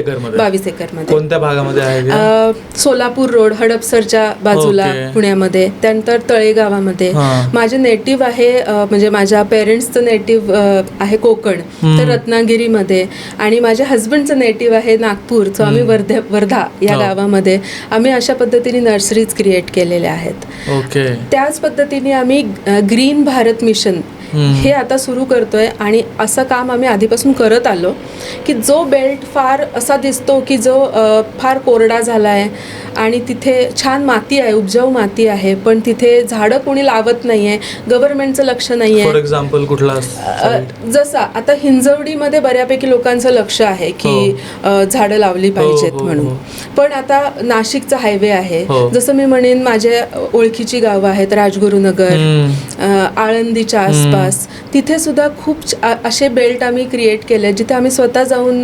S1: एकरमध्ये कोणत्या भागामध्ये आहे?
S2: सोलापूर रोड, हडपसरच्या बाजूला पुण्यामध्ये, त्यानंतर तळेगावामध्ये. माझे नेटिव्ह आहे म्हणजे माझ्या पेरेंट्सचं नेटिव्ह आहे कोकण, तर रत्नागिरीमध्ये, आणि माझ्या हजबंडचं नेटिव्ह आहे नागपूर, सो आम्ही वर्धा या गावामध्ये आम्ही अशा पद्धतीने नर्सरीज क्रिएट केलेल्या आहेत. त्याच पद्धतीने आम्ही ग्रीन भारत मिशन हे आता सुरू करतोय, आणि असं काम आम्ही आधीपासून करत आलो की जो बेल्ट फार असा दिसतो की जो फार कोरडा झाला आहे आणि तिथे छान माती आहे, उपजाऊ माती आहे, पण तिथे झाडं कोणी लावत नाही आहे, गव्हर्नमेंटचं लक्ष नाही आहे.
S1: फॉर एक्झाम्पल कुठला?
S2: जसं आता हिंजवडीमध्ये बऱ्यापैकी लोकांचं लक्ष आहे की झाडं लावली पाहिजेत म्हणून, पण आता नाशिकचा हायवे आहे, जसं मी म्हणेन माझ्या ओळखीची गावं आहेत, राजगुरुनगर, आळंदीच्या आसपास, तिथे सुद्धा खूप असे बेल्ट आम्ही क्रिएट केले जिथे आम्ही स्वतः जाऊन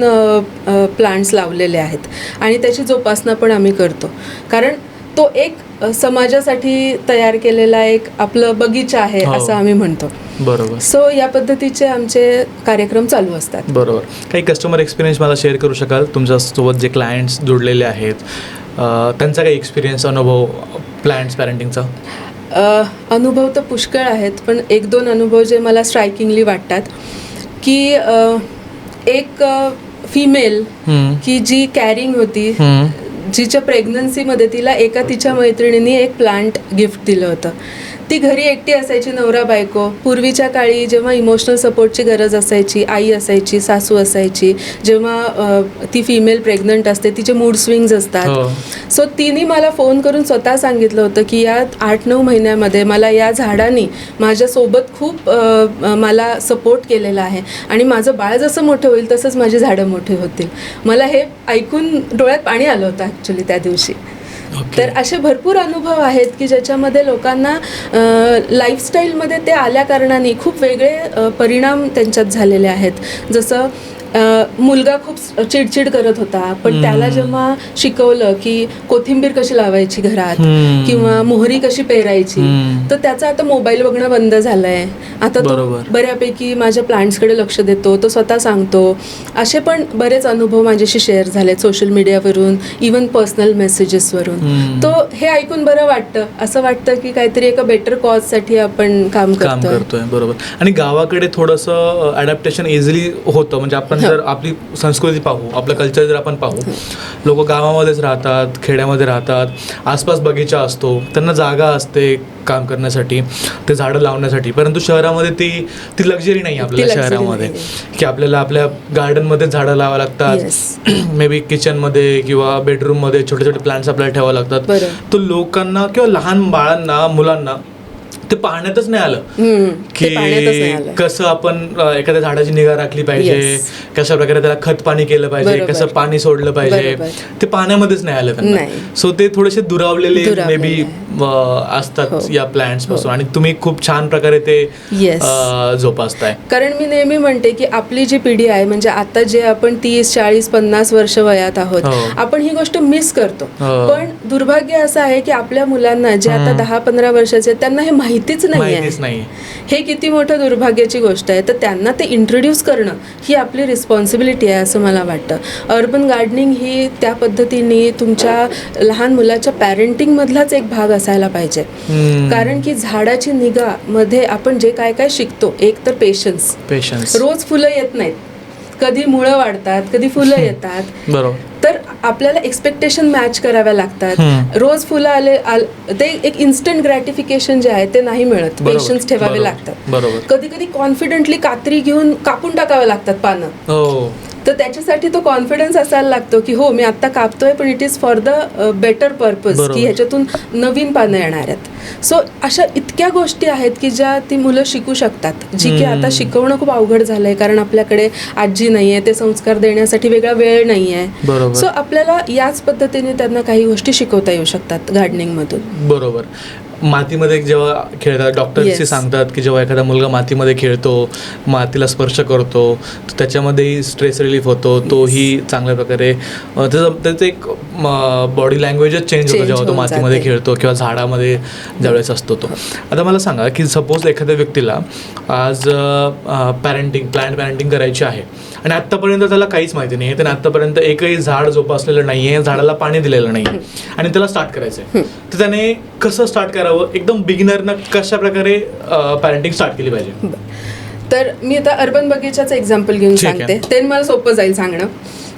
S2: प्लांट्स लावलेले आहेत आणि त्याची जोपासना पण आम्ही करतो, कारण तो एक समाजासाठी तयार केलेला एक आपलं बगीचा आहे असं आम्ही म्हणतो.
S1: बरोबर.
S2: सो या पद्धतीचे आमचे कार्यक्रम चालू असतात.
S1: बरोबर. काही कस्टमर एक्सपिरियन्स मला शेअर करू शकाल? तुमच्यासोबत जे क्लायंट्स जोडलेले आहेत त्यांचा काही एक्सपिरियन्स, अनुभव प्लांट्स पॅरेंटिंगचा?
S2: अनुभव तर पुष्कळ आहेत, पण 1-2 अनुभव जे मला स्ट्रायकिंगली वाटतात की एक फिमेल की जी कॅरिंग होती, जिच्या प्रेग्नन्सीमध्ये तिला तिच्या मैत्रिणींनी एक प्लांट गिफ्ट दिलं होतं. ती घरी एकटी असायची, नवरा बायको. पूर्वीच्या काळी जेव्हा इमोशनल सपोर्टची गरज असायची, आई असायची, सासू असायची, जेव्हा ती फिमेल प्रेग्नंट असते तिचे मूड स्विंग्स असतात. सो तिने मला फोन करून स्वतः सांगितलं होतं की या 8-9 महिन्यामध्ये मला या झाडांनी माझ्यासोबत खूप मला सपोर्ट केलेला आहे आणि माझं बाळ जसं मोठं होईल तसंच माझी झाडं मोठी होतील. मला हे ऐकून डोळ्यात पाणी आलं होतं ॲक्च्युली त्या दिवशी. तर असे भरपूर अनुभव आहेत की ज्याच्यामध्ये लोकांना लाईफस्टाईलमध्ये ते आल्या कारणाने खूप वेगळे परिणाम त्यांच्यात झालेले आहेत. जसं मुलगा खूप चिडचिड करत होता, पण त्याला जेव्हा शिकवलं की कोथिंबीर कशी लावायची घरात किंवा मोहरी कशी पेरायची, तर त्याचा आता मोबाईल बघणं बंद झालंय. आता तो बऱ्यापैकी माझ्या प्लांट्सकडे लक्ष देतो, तो स्वतः सांगतो. असे पण बरेच अनुभव माझ्याशी शेअर झालेत सोशल मीडियावरून, इवन पर्सनल मेसेजेसवरून. तो हे ऐकून बरं वाटतं, असं वाटतं की काहीतरी एका बेटर कॉजसाठी आपण काम करतोय.
S1: बरोबर. आणि गावाकडे थोडंसं अडॅप्टेशन इझिली होतं, म्हणजे आपण जर आपली संस्कृती पाहू, आपलं कल्चर जर आपण पाहू, लोक गावामध्येच राहतात, खेड्यामध्ये राहतात, आसपास बगीचा असतो, त्यांना जागा असते काम करण्यासाठी, ते झाडं लावण्यासाठी. परंतु शहरामध्ये ती लक्झरी नाही आपल्याला
S2: luxury
S1: शहरामध्ये,
S2: नाहीये.
S1: की आपल्याला आपल्या गार्डनमध्ये झाडं लावावं लागतात, मे बी किचनमध्ये किंवा बेडरूममध्ये छोटे छोटे प्लांट्स आपल्याला ठेवावं लागतात.
S2: बरं.
S1: तो लोकांना किंवा लहान बाळांना, मुलांना ते पाहण्यातच नाही आलं
S2: ते पाहण्यातच नाही
S1: की
S2: आलं.
S1: कसं आपण एखाद्या झाडाची निगा राखली पाहिजे,
S2: Yes.
S1: कशा प्रकारे त्याला खत पाणी केलं पाहिजे,
S2: बरोबर.
S1: कसं पाणी सोडलं पाहिजे,
S2: बरोबर.
S1: ते पाहण्यामध्येच नाही आलं त्यांना.
S2: नाही.
S1: सो ते थोडेसे दुरावलेले मे बी
S2: आहे.
S1: असतात
S2: हो.
S1: या प्लांट्स पासून, आणि तुम्ही खूप छान प्रकारे ते
S2: Yes.
S1: जोपासताय.
S2: कारण मी नेहमी म्हणते की आपली जी पिढी आहे, म्हणजे आता जे आपण 30, 40, 50 वर्ष वयात आहोत,
S1: हो.
S2: आपण ही गोष्ट मिस करतो.
S1: हो.
S2: पण दुर्भाग्य असं आहे की आपल्या मुलांना जे आता 10-15 वर्षाचे आहेत, त्यांना हे माहितीच नाही
S1: माहितीच
S2: आहे.
S1: नाही.
S2: हे किती मोठं दुर्भाग्याची गोष्ट आहे. तर त्यांना ते इंट्रोड्यूस करणं ही आपली रिस्पॉन्सिबिलिटी आहे असं मला वाटतं. अर्बन गार्डनिंग ही त्या पद्धतीने तुमच्या लहान मुलाच्या पॅरेंटिंगमधलाच एक भाग असायला पाहिजे. कारण की झाडाची निगा मध्ये आपण जे काय काय शिकतो, एक तर पेशन्स. रोज फुलं येत नाहीत, कधी मुळं वाढतात, कधी फुलं येतात.
S1: बरोबर.
S2: तर आपल्याला एक्सपेक्टेशन मॅच कराव्या लागतात. रोज फुलं ते एक इन्स्टंट ग्रॅटिफिकेशन जे आहे ते नाही मिळत.
S1: बरोबर.
S2: पेशन्स ठेवावे
S1: बरोबर.
S2: लागतात.
S1: बरोबर.
S2: कधी कधी कॉन्फिडेंटली कात्री घेऊन कापून टाकावे लागतात पानं.
S1: हो.
S2: तर त्याच्यासाठी तो कॉन्फिडन्स असायला लागतो की हो, मी आता कापतोय पण it is for the better purpose,
S1: बरोबर.
S2: की ह्याच्यातून नवीन पानं येणार आहेत. सो अशा इतक्या गोष्टी आहेत की ज्या ती मुलं शिकू शकतात, जी की आता शिकवणं खूप अवघड झालंय, कारण आपल्याकडे आजी नाहीये, ते संस्कार देण्यासाठी वेगळा वेळ नाहीये.
S1: बरोबर.
S2: सो आपल्याला याच पद्धतीने त्यांना काही गोष्टी शिकवता येऊ शकतात गार्डनिंग मधून.
S1: बरोबर. मातीमध्ये जेव्हा खेळतात, डॉक्टर्सशी
S2: Yes.
S1: सांगतात की जेव्हा एखादा मुलगा मातीमध्ये खेळतो, मातीला स्पर्श करतो, तर त्याच्यामध्येही स्ट्रेस रिलीफ होतो, तोही चांगल्या प्रकारे त्याचं एक बॉडी लँग्वेजच चेंज होतो
S2: Change
S1: जेव्हा तो
S2: होऊन
S1: मातीमध्ये
S2: जाते.
S1: खेळतो किंवा झाडामध्ये ज्यावेळेस असतो तो. आता मला सांगा की सपोज एखाद्या व्यक्तीला आज प्लांट पॅरेंटिंग करायची आहे आणि आत्तापर्यंत त्याला काहीच माहिती नाही आहे, त्याने आत्तापर्यंत एकही झाड जोपासलेलं नाही आहे, झाडाला पाणी दिलेलं नाही, आणि त्याला स्टार्ट करायचं आहे, तर त्याने कसं स्टार्ट करावं? एकदम बिगिनरनं कशा प्रकारे पॅरेंटिंग स्टार्ट केली पाहिजे?
S2: तर मी आता अर्बन बगीचाचं एक्झाम्पल घेऊन
S1: ठीक आहे.
S2: सांगते, ते मला सोपं जाईल सांगणं.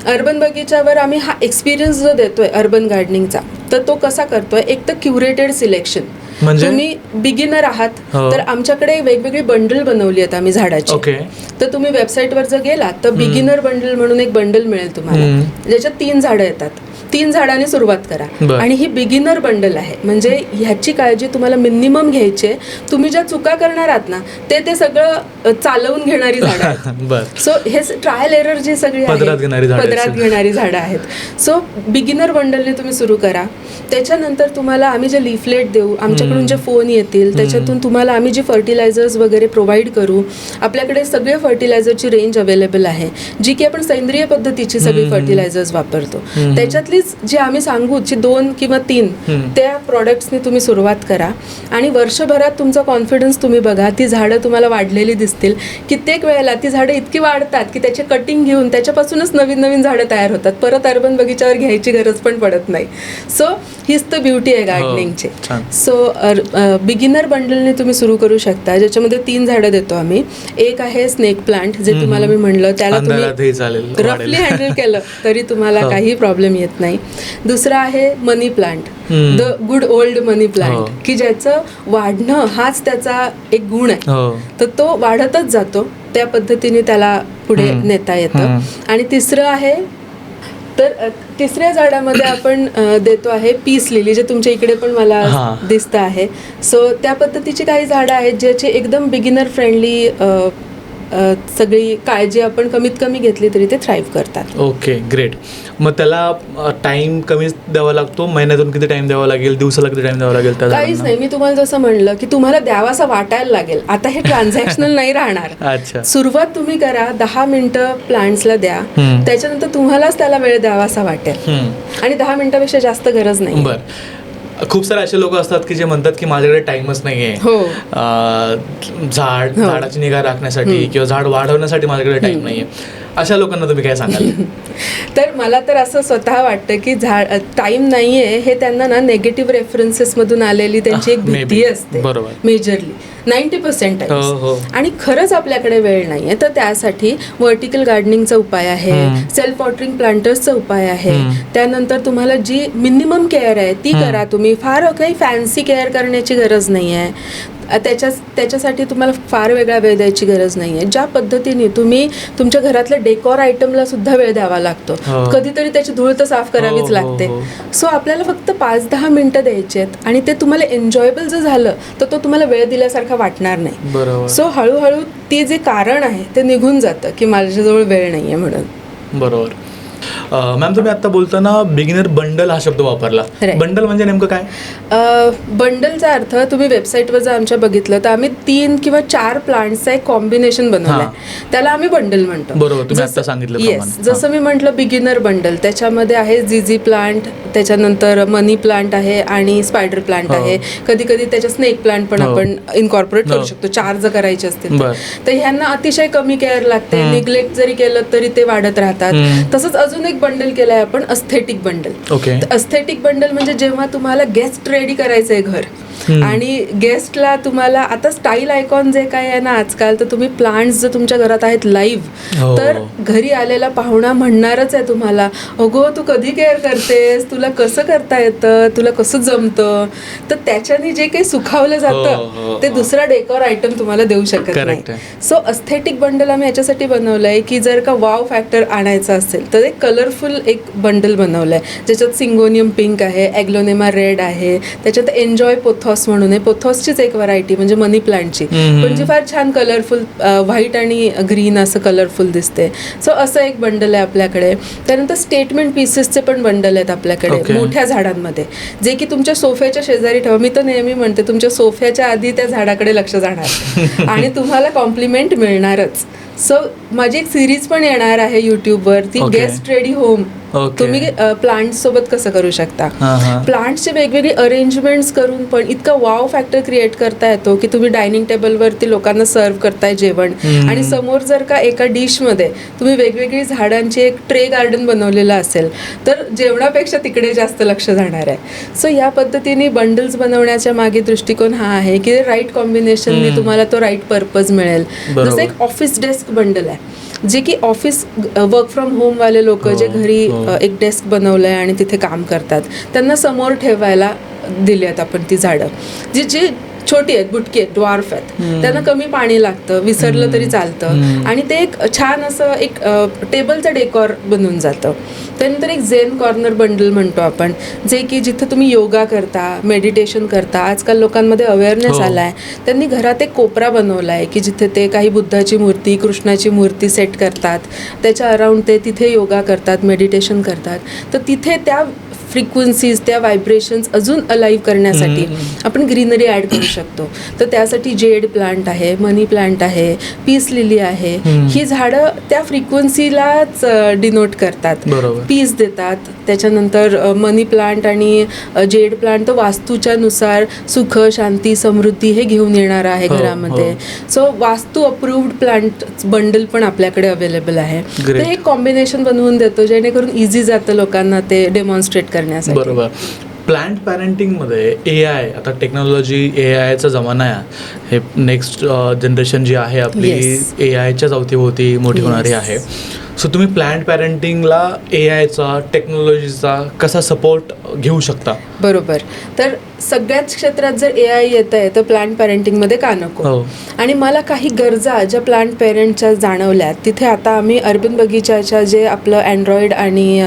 S2: अर्बन बगीच्यावर आम्ही हा एक्सपिरियन्स जो देतोय अर्बन गार्डनिंगचा, तर तो कसा करतोय? एक तर क्युरेटेड सिलेक्शन.
S1: म्हणजे?
S2: तुम्ही बिगिनर आहात
S1: हो.
S2: तर आमच्याकडे वेगवेगळी बंडल बनवली आहेत आम्ही झाडाची.
S1: ओके.
S2: तर तुम्ही वेबसाईटवर जर गेलात तर बिगिनर बंडल म्हणून एक बंडल मिळेल तुम्हाला, ज्याच्यात 3 झाडं येतात. 3 झाडांनी सुरुवात करा.
S1: बरं.
S2: आणि ही बिगिनर बंडल आहे, म्हणजे ह्याची काळजी तुम्हाला मिनिमम घ्यायची आहे. तुम्ही ज्या चुका करणार आहात ना, ते सगळं चालवून घेणारी झाडं आहेत.
S1: बरं.
S2: सो हे ट्रायल एरर जी सगळी आहे,
S1: पदरात घेणारी झाडं आहेत.
S2: पदरात घेणारी झाडं आहेत. सो बिगिनर बंडलने तुम्ही सुरू करा. त्याच्यानंतर तुम्हाला आम्ही जे लिफलेट देऊ, आमच्याकडून जे फोन येतील, त्याच्यातून तुम्हाला आम्ही जे फर्टिलायझर्स वगैरे प्रोव्हाइड करू. आपल्याकडे सगळे फर्टिलायझरची रेंज अवेलेबल आहे, जी की आपण सेंद्रिय पद्धतीची सगळी फर्टिलायझर्स वापरतो. त्याच्यातलीच जे आम्ही सांगू, जी 2 किंवा 3 त्या प्रॉडक्ट्सनी तुम्ही सुरुवात करा. आणि वर्षभरात तुमचा कॉन्फिडन्स तुम्ही बघा, ती झाडं तुम्हाला वाढलेली दिसतील. कित्येक वेळेला ती झाडं इतकी वाढतात की त्याचे कटिंग घेऊन त्याच्यापासूनच नवीन नवीन झाडं तयार होतात. परत अर्बन बगीच्यावर घ्यायची गरज पण पडत नाही. सो हीच तर ब्युटी आहे गार्डनिंगची. सो बिगिनर बंडलने तुम्ही सुरू करू शकता, ज्याच्यामध्ये 3 झाडं देतो आम्ही. एक आहे स्नेक प्लांट, जे तुम्हाला मी म्हणलं, त्याला तुम्ही रफली हँडल केलं तरी तुम्हाला काही प्रॉब्लेम येत नाही. दुसरा आहे money plant, the good old money plant, की ज्याचं वाढणं हाच त्याचा एक गुण आहे. तर तो वाढतच जातो, त्या पद्धतीने त्याला पुढे नेता येतं. आणि तिसरं आहे, तर तिसऱ्या झाडामध्ये आपण देतो आहे पीस लिली, जे तुमच्या इकडे पण मला दिसतं आहे. सो त्या पद्धतीची काही झाडं आहेत ज्याची एकदम बिगिनर फ्रेंडली सगळी काळजी आपण कमीत कमी घेतली तरी ते थ्राईव्ह करतात.
S1: Okay, great. मग त्याला टाइम कमी द्यावा लागतो? महिन्यातून किती टाइम द्यावा लागेल? दिवसाला किती टाइम द्यावा लागेल?
S2: काहीच नाही. मी तुम्हाला जसं म्हणलं की तुम्हाला द्यावासा वाटायला लागेल. आता हे ट्रान्झॅक्शनल नाही राहणार.
S1: अच्छा.
S2: सुरुवात तुम्ही करा, 10 मिनिटं प्लांट्सला द्या, त्याच्यानंतर तुम्हालाच त्याला वेळ द्यावासा वाटेल. आणि 10 मिनिटापेक्षा जास्त गरज नाही.
S1: बरं. खूप सारे असे लोक असतात की जे म्हणतात की माझ्याकडे टाइमच नाही आहे, झाडाची निगा राखण्यासाठी किंवा झाड वाढवण्यासाठी माझ्याकडे टाइम नाही आहे. अशा लोकांना तुम्ही काय सांगाल?
S2: तर मला तर असं स्वतः वाटतं की टाइम नाहीये हे त्यांना ना नेगेटिव्ह रेफरन्सेस मधून आलेली त्यांची एक भीती असते.
S1: बरोबर.
S2: मेजरली 90%
S1: हो,
S2: टाइम्स.
S1: हो.
S2: आणि खरंच आपल्याकडे वेळ नाही आहे, तर त्यासाठी व्हर्टिकल गार्डनिंगचा उपाय आहे, सेल्फ वॉटरिंग प्लांटर्सचा उपाय आहे. त्यानंतर तुम्हाला जी मिनिमम केअर आहे ती करा तुम्ही. फार काही फॅन्सी केअर करण्याची गरज नाही आहे. त्याच्यासाठी तुम्हाला फार वेगळा वेळ द्यायची गरज नाही आहे. ज्या पद्धतीने तुम्ही तुमच्या घरातल्या डेकोर आयटमला सुद्धा वेळ द्यावा लागतो, कधीतरी त्याची धूळ तर साफ करावीच लागते. सो आपल्याला फक्त 5-10 मिनिटं द्यायची आहेत आणि ते तुम्हाला एन्जॉयबल जर झालं तर तो तुम्हाला वेळ दिल्यासारखा वाटणार नाही. सो हळूहळू ते जे कारण आहे ते निघून जातं की माझ्याजवळ वेळ नाही आहे म्हणून.
S1: बरोबर. मॅम, तुम्ही आता बोलताना बिगिनर बंडल हा शब्द वापरला. बंडल म्हणजे नेमकं काय?
S2: बंडलचा अर्थ तुम्ही वेबसाईटवर जर आमच्या बघितलं तर आम्ही 3 किंवा 4 प्लांट्सचा एक कॉम्बिनेशन बनवलंय, त्याला आम्ही बंडल म्हणतो.
S1: बरोबर, तुम्ही आता सांगितलं.
S2: येस, जसं मी म्हटलं बिगिनर बंडल, त्याच्यामध्ये आहे जीजी प्लांट, त्याच्यानंतर मनी प्लांट आहे आणि स्पायडर प्लांट आहे. कधी कधी त्याच्या स्नेक प्लांट पण आपण इनकॉर्पोरेट करू शकतो 4 जर करायचे असतील तर. ह्यांना अतिशय कमी केअर लागते, निग्लेक्ट जरी केलं तरी ते वाढत राहतात. तसंच अजून एक बंडल केलंय आपण, अस्थेटिक बंडल. अस्थेटिक बंडल म्हणजे जेव्हा तुम्हाला गेस्ट रेडी करायचंय घर आणि गेस्टला तुम्हाला आता स्टाईल आयकॉन जे काय आहे ना आजकाल, तर तुम्ही प्लांट्स जर तुमच्या घरात आहेत लाईव्ह, तर घरी आलेला पाहुणा म्हणणारच आहे तुम्हाला, अगो तू कधी केअर करतेस, तुला कसं करता येतं, तुला कसं जमतं. तर त्याच्याने जे काही सुखावलं जातं ते दुसरा डेकोर आयटम तुम्हाला देऊ शकत नाही. सो अस्थेटिक बंडल आम्ही याच्यासाठी बनवलंय की जर का वाव फॅक्टर आणायचा असेल तर एक कलरफुल एक बंडल बनवलंय ज्याच्यात सिंगोनियम पिंक आहे, ॲग्लोनेमा रेड आहे, त्याच्यात एन्जॉय पोथॉस म्हणून आहे, पोथॉसचीच एक व्हरायटी म्हणजे मनी प्लांटची, पण जी फार छान कलरफुल व्हाईट आणि ग्रीन असं कलरफुल दिसते. सो असं एक बंडल आहे आपल्याकडे. त्यानंतर स्टेटमेंट पीसेसचे पण बंडल आहेत आपल्याकडे मोठ्या झाडांमध्ये, जे की तुमच्या सोफ्याच्या शेजारी ठेवा. मी तर नेहमी म्हणते तुमच्या सोफ्याच्या आधी त्या झाडाकडे लक्ष जाणार आणि तुम्हाला कॉम्प्लिमेंट मिळणारच. सो माझी एक सिरीज पण येणार आहे यूट्यूबवर, ती गेस्ट रेडी होम. तुम्ही प्लांट सोबत कसं करू शकता, प्लांटचे वेगवेगळे अरेंजमेंट्स करून पण इतका वाव फॅक्टर क्रिएट करता येतो की तुम्ही डायनिंग टेबलवरती लोकांना सर्व करताय जेवण आणि समोर जर का एका डिशमध्ये तुम्ही वेगवेगळी झाडांची एक ट्रे गार्डन बनवलेलं असेल तर जेवणापेक्षा तिकडे जास्त लक्ष जाणार आहे. सो या पद्धतीने बंडल्स बनवण्याच्या मागे दृष्टिकोन हा आहे की राईट कॉम्बिनेशनने तुम्हाला तो राईट पर्पज मिळेल. जसं एक ऑफिस डेस्क बंडल आहे जे की ऑफिस वर्क फ्रॉम होम वाले लोक जे घरी एक डेस्क बनवलंय आणि तिथे काम करतात त्यांना समोर ठेवायला दिली आहेत आपण ती झाडं जी छोटी आहेत, बुटकी आहेत, ड्वार्फ आहेत, त्यांना कमी पाणी लागतं, विसरलं तरी चालतं आणि ते एक छान असं एक टेबलचं डेकोर बनून जातं. त्यानंतर एक झेन कॉर्नर बंडल म्हणतो आपण, जे की जिथं तुम्ही योगा करता, मेडिटेशन करता. आजकाल लोकांमध्ये अवेअरनेस आला आहे, त्यांनी घरात एक कोपरा बनवला आहे की जिथे ते काही बुद्धाची मूर्ती, कृष्णाची मूर्ती सेट करतात, त्याच्या अराउंड ते तिथे योगा करतात, मेडिटेशन करतात. तर तिथे त्या फ्रिक्वेन्सीज, त्या व्हायब्रेशन्स अजून अलाइव्ह करण्यासाठी आपण ग्रीनरी ॲड करू शकतो. तर त्यासाठी जेड प्लांट आहे, मनी प्लांट आहे, पीस लिली आहे. ही झाडं त्या फ्रिक्वेन्सीलाच डिनोट करतात, पीस देतात. त्याच्यानंतर मनी प्लांट आणि जेड प्लांट तर वास्तूच्या नुसार सुख, शांती, समृद्धी हे घेऊन येणार आहे घरामध्ये. सो वास्तू अप्रूव्ड प्लांट बंडल पण आपल्याकडे अवेलेबल आहे. तर एक कॉम्बिनेशन बनवून देतो जेणेकरून इझी जातं लोकांना ते डेमॉन्स्ट्रेट करण्यासाठी.
S1: बरोबर. प्लांट पॅरेंटिंगमध्ये AI, आता टेक्नॉलॉजी AIचा जमाना आहे. हे नेक्स्ट जनरेशन जी आहे आपली AIच्याच अवतीभोवती मोठी होणारी आहे. सो तुम्ही प्लांट पॅरेंटिंगला AIचा, टेक्नॉलॉजीचा कसा सपोर्ट घेऊ शकता?
S2: बरोबर. तर सगळ्याच क्षेत्रात जर AI येत आहे तर प्लांट पॅरेंटिंगमध्ये का नको. आणि मला काही गरजा ज्या प्लांट पेरेंटच्या जाणवल्या तिथे आता आम्ही अर्बन बगीचाच्या जे आपलं अँड्रॉइड आणि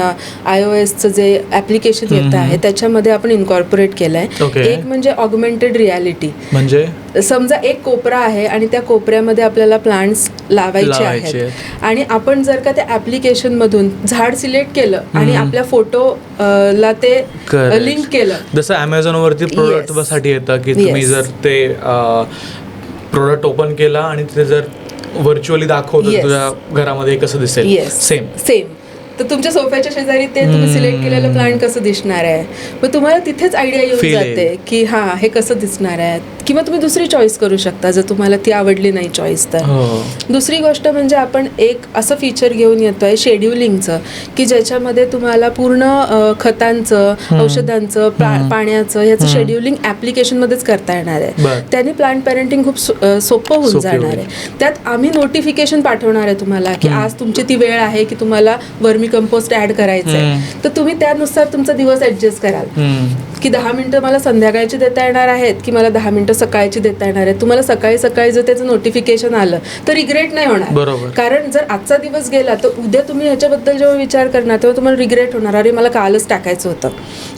S2: iOSचं जे ॲप्लिकेशन येतं आहे त्याच्यामध्ये आपण इन्कॉर्पोरेट केलं आहे. एक म्हणजे ऑगमेंटेड रियालिटी, म्हणजे समजा एक कोपरा आहे आणि त्या कोपऱ्यामध्ये आपल्याला प्लांट्स लावायचे आहेत आणि आपण जर का त्या ॲप्लिकेशनमधून झाड सिलेक्ट केलं आणि आपल्या फोटोला ते लिंक केलं,
S1: जसं Amazonवरती प्रोडक्ट साठी येतं की तुम्ही जर ते प्रोडक्ट ओपन केला आणि ते जर व्हर्च्युअली दाखवतं तुझ्या घरामध्ये कसं दिसेल, सेम
S2: तर तुमच्या सोफ्याच्या शेजारी ते तुम्ही सिलेक्ट केलेलं प्लांट कसं दिसणार आहे, मग तुम्हाला तिथेच आयडिया येऊन
S1: Feel
S2: जाते की हा हे कसं दिसणार आहे. किंवा तुम्ही दुसरी चॉईस करू शकता जर तुम्हाला ती आवडली नाही चॉईस तर. दुसरी गोष्ट म्हणजे आपण एक असं फीचर घेऊन येतोय शेड्युलिंगचं, की ज्याच्यामध्ये तुम्हाला पूर्ण खतांचं, औषधांचं, पाण्याचं याचं शेड्युलिंग ॲप्लिकेशनमध्येच करता येणार आहे. त्याने प्लांट पॅरेंटिंग खूप सोपं होऊन जाणार आहे. त्यात आम्ही नोटिफिकेशन पाठवणार आहे तुम्हाला की आज तुमची ती वेळ आहे की तुम्हाला वर्मी कंपोस्ट ऍड करायचं आहे, तर तुम्ही त्यानुसार तुमचा दिवस ऍडजस्ट कराल की 10 मिनिटं मला संध्याकाळची देता येणार आहेत की मला 10 मिनिटं सकाळची देता येणार आहेत. तुम्हाला सकाळी सकाळी जर त्याचं नोटिफिकेशन आलं तर रिग्रेट नाही होणार, कारण जर आजचा दिवस गेला तर उद्या तुम्ही ह्याच्याबद्दल जेव्हा विचार करणार तेव्हा तुम्हाला रिग्रेट होणार, अरे मला कालच टाकायचं होतं.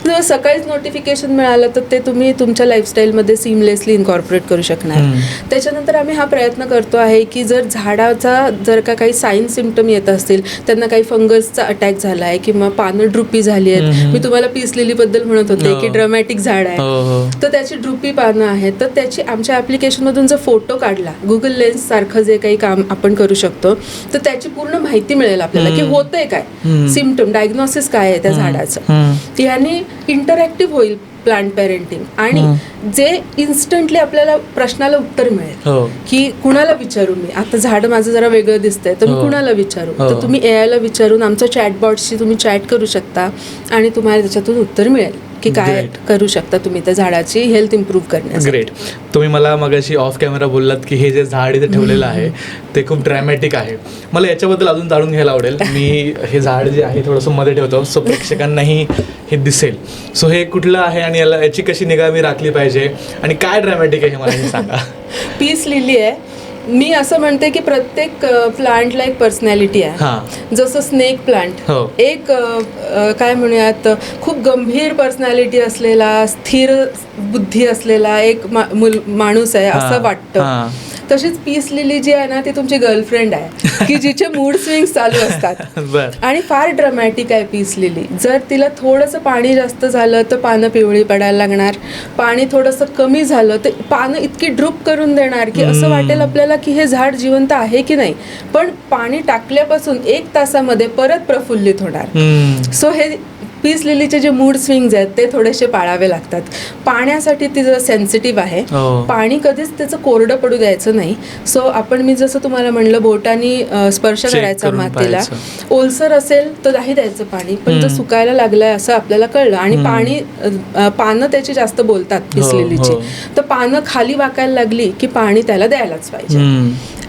S2: जेव्हा सकाळीच नोटिफिकेशन मिळालं तर ते तुम्ही तुमच्या लाईफस्टाईलमध्ये सिमलेसली इन्कॉर्पोरेट करू शकणार. त्याच्यानंतर आम्ही हा प्रयत्न करतो आहे की जर झाडाचा जर का काही साईन सिम्पटम येत असतील, त्यांना काही फंगसचा अटॅक झाला आहे किंवा पानं ड्रुपी झाली आहेत, मी तुम्हाला पीस लिलीबद्दल म्हणत होते की ड्रामॅटिक झाड आहे तर त्याची ड्रुपी पानं आहेत, तर त्याची आमच्या ॲप्लिकेशनमधून जर फोटो काढला, गुगल लेन्स सारखं जे काही काम आपण करू शकतो, तर त्याची पूर्ण माहिती मिळेल आपल्याला की होतंय काय, सिम्पटम डायग्नोसिस काय आहे त्या झाडाचं. याने इंटरॅक्टिव्ह होईल प्लांट पॅरेंटिंग आणि जे इन्स्टंटली आपल्याला प्रश्नाला उत्तर मिळेल की कुणाला विचारू मी, आता झाड माझं जरा वेगळं दिसतंय तर मी कुणाला विचारू, तर तुम्ही एआयला विचारून आमच्या चॅटबॉट्सशी तुम्ही चॅट करू शकता आणि तुम्हाला त्याच्यातून उत्तर मिळेल की काय करू शकता तुम्ही त्या झाडाची हेल्थ इम्प्रूव्ह करण्यासाठी.
S1: ग्रेट. तुम्ही मला मगाशी ऑफ कॅमेरा बोललात की हे जे झाड इथे ठेवलेलं आहे ते खूप ड्रॅमॅटिक आहे. मला याच्याबद्दल अजून जाणून घ्यायला आवडेल. मी हे झाड जे आहे थोडंसं मध्ये ठेवतो सो प्रेक्षकांनाही हे दिसेल. सो हे कुठलं आहे आणि याची कशी निगा मी राखली पाहिजे आणि काय ड्रॅमॅटिक आहे हे मला सांगा.
S2: पीस लिली आहे. मी असं म्हणते की प्रत्येक प्लांटला एक पर्सनॅलिटी आहे. जसं स्नेक प्लांट एक काय म्हणूयात खूप गंभीर पर्सनॅलिटी असलेला, स्थिर बुद्धी असलेला एक माणूस आहे असं वाटतं. तशीच पीस लिली जी आहे ना ती तुमची गर्लफ्रेंड आहे की जिचे मूड स्विंग्स चालू असतात आणि फार ड्रामॅटिक आहे पीस लिली. जर तिला थोडंसं पाणी जास्त झालं तर पानं पिवळी पडायला लागणार, पाणी थोडंसं कमी झालं तर पानं इतकी ड्रूप करून देणार की असं वाटेल आपल्याला की हे झाड जिवंत आहे की नाही, पण पाणी टाकल्यापासून 1 तासामध्ये परत प्रफुल्लित होणार. सो हे पीस लिलीचे जे मूड स्विंग्स आहेत ते थोडेसे पाळावे लागतात. पाण्यासाठी ती जर सेन्सिटिव्ह आहे, पाणी कधीच त्याचं कोरडं पडू द्यायचं नाही. सो मी जसं तुम्हाला म्हणलं बोटानी स्पर्श करायचा मातीला, ओलसर असेल तर नाही द्यायचं पाणी, पण जर सुकायला लागलंय असं आपल्याला कळलं आणि पानं त्याची जास्त बोलतात पीस लिलीची, तर पानं खाली वाकायला लागली की पाणी त्याला द्यायलाच पाहिजे.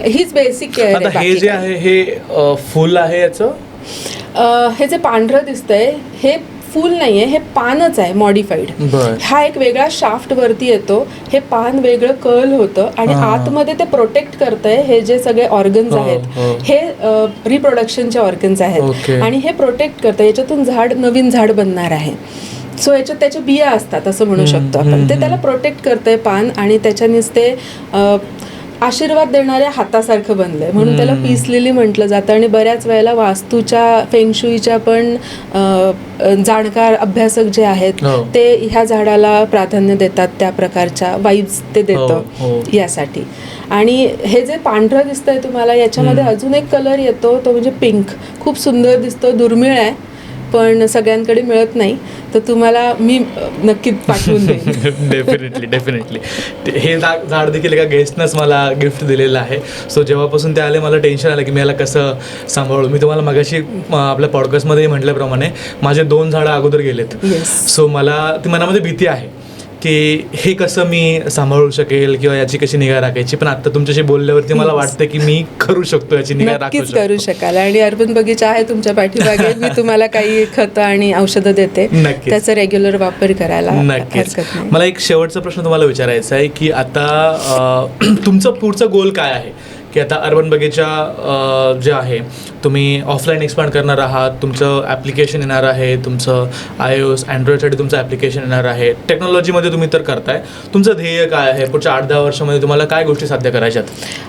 S2: हीच बेसिक केअर आहे.
S1: हे जे आहे हे फुल आहे याचं,
S2: हे जे पांढरं दिसतंय हे फूल नाहीये, हे पानच आहे मॉडिफाईड. हा एक वेगळा शाफ्ट वरती येतो, हे पान वेगळं कर्ल होतं आणि आतमध्ये ते प्रोटेक्ट करतंय. हे जे सगळे ऑर्गन्स आहेत हे रिप्रोडक्शनचे ऑर्गन्स आहेत आणि हे प्रोटेक्ट करतं. याच्यातून नवीन झाड बनणार आहे. सो याच्यात त्याच्या बिया असतात असं म्हणू शकतो आपण. ते त्याला प्रोटेक्ट करतंय पान आणि त्याच्यानेच ते आशीर्वाद देणाऱ्या हातासारखं बनलंय म्हणून त्याला पीस लिली म्हटलं जातं. आणि बऱ्याच वेळेला वास्तूच्या फेंगशुईच्या पण जाणकार अभ्यासक जे आहेत ते ह्या झाडाला प्राधान्य देतात, त्या प्रकारच्या वाईब्स ते देतं यासाठी. आणि हे जे पांढरं दिसतंय तुम्हाला याच्यामध्ये अजून एक कलर येतो, तो म्हणजे पिंक. खूप सुंदर दिसतो, दुर्मिळ आहे पण सगळ्यांकडे मिळत नाही, तर तुम्हाला मी नक्कीच पाठवून देईन.
S1: डेफिनेटली. हे झाड देखील एका गेस्टनंच मला गिफ्ट दिलेलं आहे. सो जेव्हापासून ते आले मला टेन्शन आलं की मी याला कसं सांभाळू. मी तुम्हाला मगाशी आपल्या पॉडकास्टमध्ये म्हटल्याप्रमाणे माझे 2 झाडं अगोदर गेलेत. सो मला ती मनामध्ये भीती आहे की हे कसं मी सांभाळू शकेल किंवा याची कशी निगा राखायची. पण आता तुमच्याशी बोलल्यावरती मला वाटतं की मी करू शकतो, याची निगा
S2: नक्कीच करू शकाल. आणि अर्बन बगीचा आहे तुमच्या पाठीमागे, मी तुम्हाला काही खतं आणि औषधं देते, त्याचा रेग्युलर वापर करायला
S1: नक्कीच. मला एक शेवटचा प्रश्न तुम्हाला विचारायचा आहे की आता तुमचं पुढचं गोल काय आहे, की आता अर्बन बगीचा जे आहे तुम्ही ऑफलाईन एक्सपांड करणार आहात, तुमचं ॲप्लिकेशन येणार आहे, तुमचं iOS अँड्रॉइडसाठी तुमचं ॲप्लिकेशन येणार आहे, टेक्नॉलॉजीमध्ये तुम्ही तर करताय. तुमचं ध्येय काय आहे पुढच्या 8-10 वर्षामध्ये, तुम्हाला काय गोष्टी साध्य करायच्यात?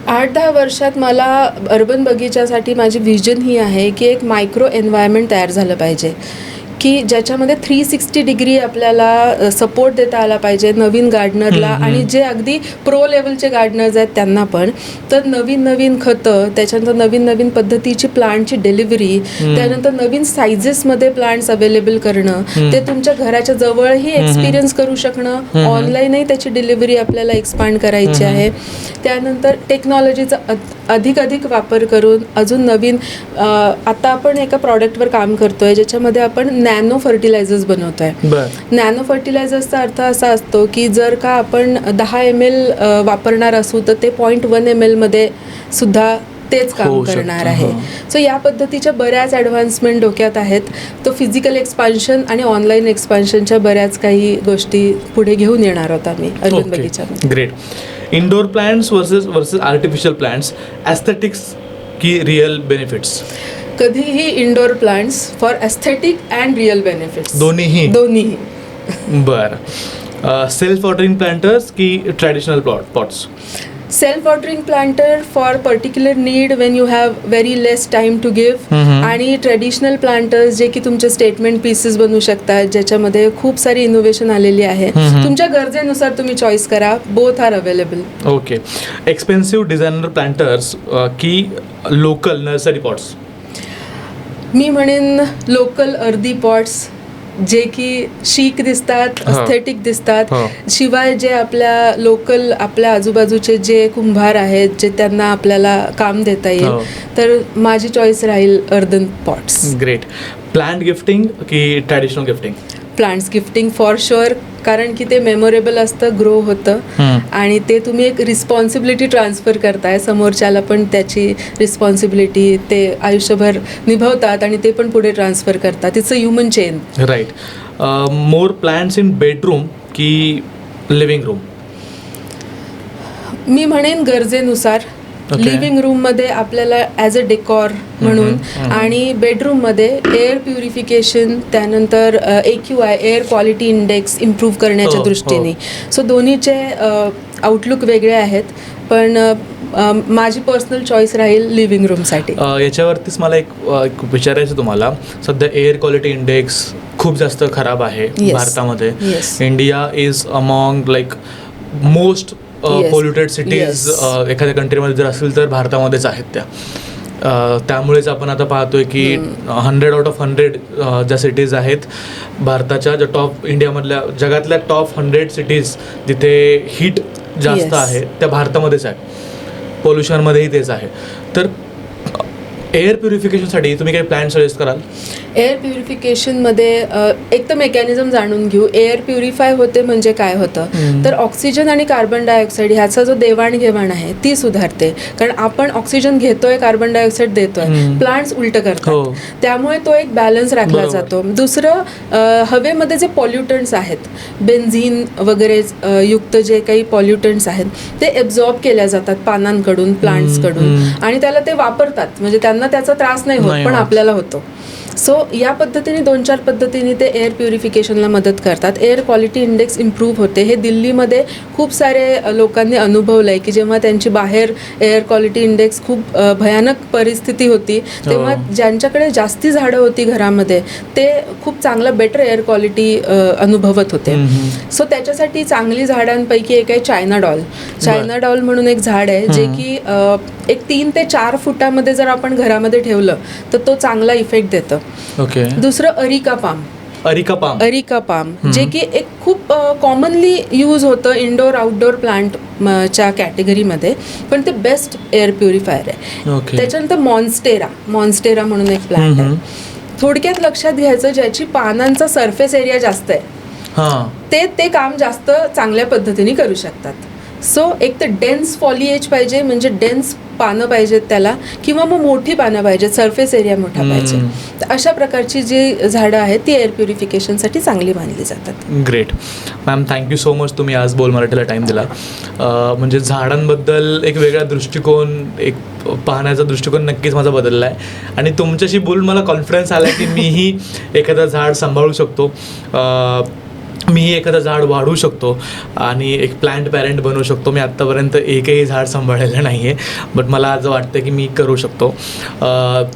S2: 8-10 वर्षात मला अर्बन बगीचासाठी माझी व्हिजन ही आहे की एक मायक्रो एन्व्हायरमेंट तयार झालं पाहिजे की ज्याच्यामध्ये 360 डिग्री आपल्याला सपोर्ट देता आला पाहिजे नवीन गार्डनरला आणि जे अगदी प्रो लेवलचे गार्डनर्स आहेत त्यांना पण. तर नवीन नवीन खतं, त्याच्यानंतर नवीन नवीन पद्धतीची प्लांटची डिलिव्हरी, त्यानंतर नवीन सायझेसमध्ये प्लांट्स अवेलेबल करणं, ते तुमच्या घराच्या जवळही एक्सपिरियन्स करू शकणं, ऑनलाईनही त्याची डिलिव्हरी आपल्याला एक्सपांड करायची आहे. त्यानंतर टेक्नॉलॉजीचा अधिक वापर करून अजून नवीन आता आपण एका प्रॉडक्टवर काम करतोय ज्याच्यामध्ये आपण नॅनो फर्टिलायझर्स बनवतोय. नॅनो फर्टिलायझर्सचा अर्थ असा असतो की जर का आपण 10 ml वापरणार असू तर ते 0.1 ml मध्ये सुद्धा तेच काम करणार आहे. सो या पद्धतीच्या बऱ्याच ॲडव्हान्समेंट डोक्यात आहेत. तो फिजिकल एक्सपान्शन आणि ऑनलाईन एक्सपान्शनच्या बऱ्याच काही गोष्टी पुढे घेऊन येणार आहोत आम्ही अर्बन बगीचामध्ये.
S1: Great. Indoor plants versus artificial plants, aesthetics की रिअल बेनिफिट्स?
S2: कधीही indoor plants for aesthetic and real benefits, दोन्हीही.
S1: बरं. सेल्फ वॉटरिंग प्लांटर्स की traditional pots?
S2: Self watering planter for particular need when you have very less time to give, आणि traditional planters जे की तुमचे statement pieces बनवू शकतात ज्याच्यामध्ये खूप सारी इनोव्हेशन आलेली आहे. तुमच्या गरजेनुसार तुम्ही चॉईस करा. Both are available.
S1: Okay. Expensive designer planters की लोकल नर्सरी पॉट्स?
S2: मी म्हणेन लोकल अर्दी पॉट्स, जे की शीक दिसतात, एस्थेटिक दिसतात. शिवाय जे आपल्या लोकल आपल्या आजूबाजूचे जे कुंभार आहेत जे त्यांना आपल्याला काम देता येईल, तर माझी चॉईस राहील earthen pots.
S1: Great. Plant gifting की traditional gifting?
S2: Plants gifting for sure, कारण की ते मेमोरेबल असतं, ग्रो होतं आणि ते तुम्ही एक रिस्पॉन्सिबिलिटी ट्रान्सफर करताय समोरच्याला, पण त्याची रिस्पॉन्सिबिलिटी ते आयुष्यभर निभावतात आणि ते पण पुढे ट्रान्सफर करतात. It's a human chain.
S1: Right. More plants in bedroom की लिव्हिंग रूम?
S2: मी म्हणेन गरजेनुसार. लिव्हिंग रूममध्ये आपल्याला ॲज अ डेकॉर म्हणून, आणि बेडरूममध्ये एअर प्युरिफिकेशन, त्यानंतर AQI air quality index improve करण्याच्या दृष्टीने. सो दोन्हीचे आउटलुक वेगळे आहेत, पण माझी पर्सनल चॉईस राहील लिव्हिंग रूमसाठी.
S1: याच्यावरतीच मला एक विचारायचं तुम्हाला. सध्या एअर क्वालिटी इंडेक्स खूप जास्त खराब आहे भारतामध्ये. India is among like most polluted cities एखाद्या कंट्रीमध्ये जर असेल तर भारतामध्येच आहेत त्या. त्यामुळेच आपण आता पाहतोय की 100 out of 100 ज्या सिटीज आहेत भारताच्या, ज्या टॉप इंडियामधल्या जगातल्या टॉप 100 सिटीज जिथे हीट जास्त आहे त्या भारतामध्येच आहे. पोल्युशनमध्येही तेच आहे. तर एअर प्युरिफिकेशनसाठी तुम्ही काही प्लॅन सजेस्ट कराल?
S2: एअर प्युरिफिकेशनमध्ये एक तर मेकॅनिझम जाणून घेऊ. एअर प्युरिफाय होते म्हणजे काय होतं, तर ऑक्सिजन आणि कार्बन डायऑक्साईड ह्याचा जो देवाणघेवाण आहे ती सुधारते. कारण आपण ऑक्सिजन घेतोय, कार्बन डायऑक्साईड देतोय, प्लांट्स उलट करतात, त्यामुळे तो एक बॅलन्स राखला जातो. दुसरं, हवेमध्ये जे पॉल्युटंट्स आहेत, बेन्झिन वगैरे युक्त जे काही पॉल्युटंट्स आहेत ते एब्झॉर्ब केल्या जातात पानांकडून, प्लांट्सकडून, आणि त्याला ते वापरतात, म्हणजे त्यांना त्याचा त्रास नाही होत, पण आपल्याला होतो. सो या पद्धतीने 2-4 पद्धतीने ते एअर प्युरिफिकेशनला मदत करतात. एअर क्वालिटी इंडेक्स इम्प्रूव्ह होते. हे दिल्लीमध्ये खूप सारे लोकांनी अनुभवलं आहे की जेव्हा त्यांची बाहेर एअर क्वालिटी इंडेक्स खूप भयानक परिस्थिती होती, तेव्हा ज्यांच्याकडे जास्ती झाडं होती घरामध्ये ते खूप चांगलं बेटर एअर क्वालिटी अनुभवत होते. सो त्याच्यासाठी चांगली झाडांपैकी एक आहे चायना डॉल म्हणून एक झाड आहे जे की एक 3 ते 4 फुटामध्ये जर आपण घरामध्ये ठेवलं तर तो चांगला इफेक्ट देतं. दुसरं अरिका पाम जे की एक खूप कॉमनली यूज होतं इंडोर आउटडोर प्लांटच्या कॅटेगरीमध्ये, पण ते बेस्ट एअर प्युरिफायर आहे. त्याच्यानंतर मॉन्स्टेरा म्हणून एक प्लांट आहे. थोडक्यात लक्षात घ्यायचं, ज्याची पानांचा सरफेस एरिया जास्त आहे ते काम जास्त चांगल्या पद्धतीने करू शकतात. सो एक तर डेन्स फॉलिएज पाहिजे, म्हणजे डेन्स पानं पाहिजेत त्याला, किंवा मग मोठी पानं पाहिजेत, सरफेस एरिया मोठा पाहिजे. तर अशा प्रकारची जी झाडं आहेत ती एअर प्युरिफिकेशनसाठी चांगली मानली जातात.
S1: Great ma'am, thank you so much. तुम्ही आज बोल मराठीला टाईम दिला. म्हणजे झाडांबद्दल एक वेगळा दृष्टिकोन, एक पाहण्याचा दृष्टिकोन नक्कीच माझा बदलला आहे, आणि तुमच्याशी बोलून मला कॉन्फिडन्स आला की मीही एखादं झाड सांभाळू शकतो, मीही एखादं झाड वाढवू शकतो आणि एक प्लांट पॅरेंट बनवू शकतो. मी आत्तापर्यंत एकही झाड सांभाळलेलं नाही आहे, बट मला आज वाटतं की मी करू शकतो.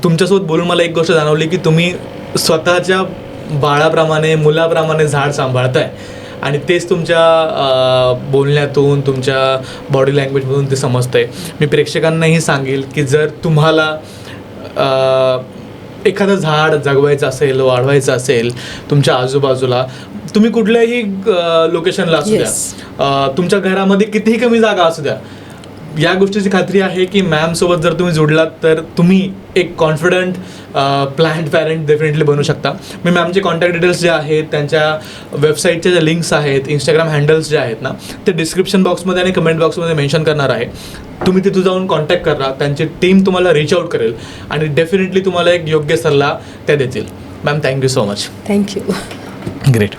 S1: तुमच्यासोबत बोलून मला एक गोष्ट जाणवली की तुम्ही स्वतःच्या बाळाप्रमाणे मुलाप्रमाणे झाड सांभाळताय आणि तेच तुमच्या बोलण्यातून तुमच्या बॉडी लँग्वेजमधून ते समजतंय. मी प्रेक्षकांनाही सांगेल की जर तुम्हाला एखादं झाड जगवायचं असेल, वाढवायचं असेल तुमच्या आजूबाजूला, तुम्ही कुठल्याही लोकेशनला असू द्या, तुमच्या घरामध्ये कितीही कमी जागा असू द्या, या गोष्टीची खात्री आहे की मॅमसोबत जर तुम्ही जोडलात तर तुम्ही एक कॉन्फिडंट प्लॅन्ट पॅरेंट डेफिनेटली बनू शकता. मी मॅमचे कॉन्टॅक्ट डिटेल्स जे आहेत, त्यांच्या वेबसाईटच्या ज्या लिंक्स आहेत, इंस्टाग्राम हँडल्स जे आहेत ना, ते डिस्क्रिप्शन बॉक्समध्ये आणि कमेंट बॉक्समध्ये मेन्शन करणार आहे. तुम्ही तिथं जाऊन कॉन्टॅक्ट करा, त्यांची टीम तुम्हाला रीच आउट करेल आणि डेफिनेटली तुम्हाला एक योग्य सल्ला त्या देतील. Ma'am, thank you so much.
S2: Thank you.
S1: Great.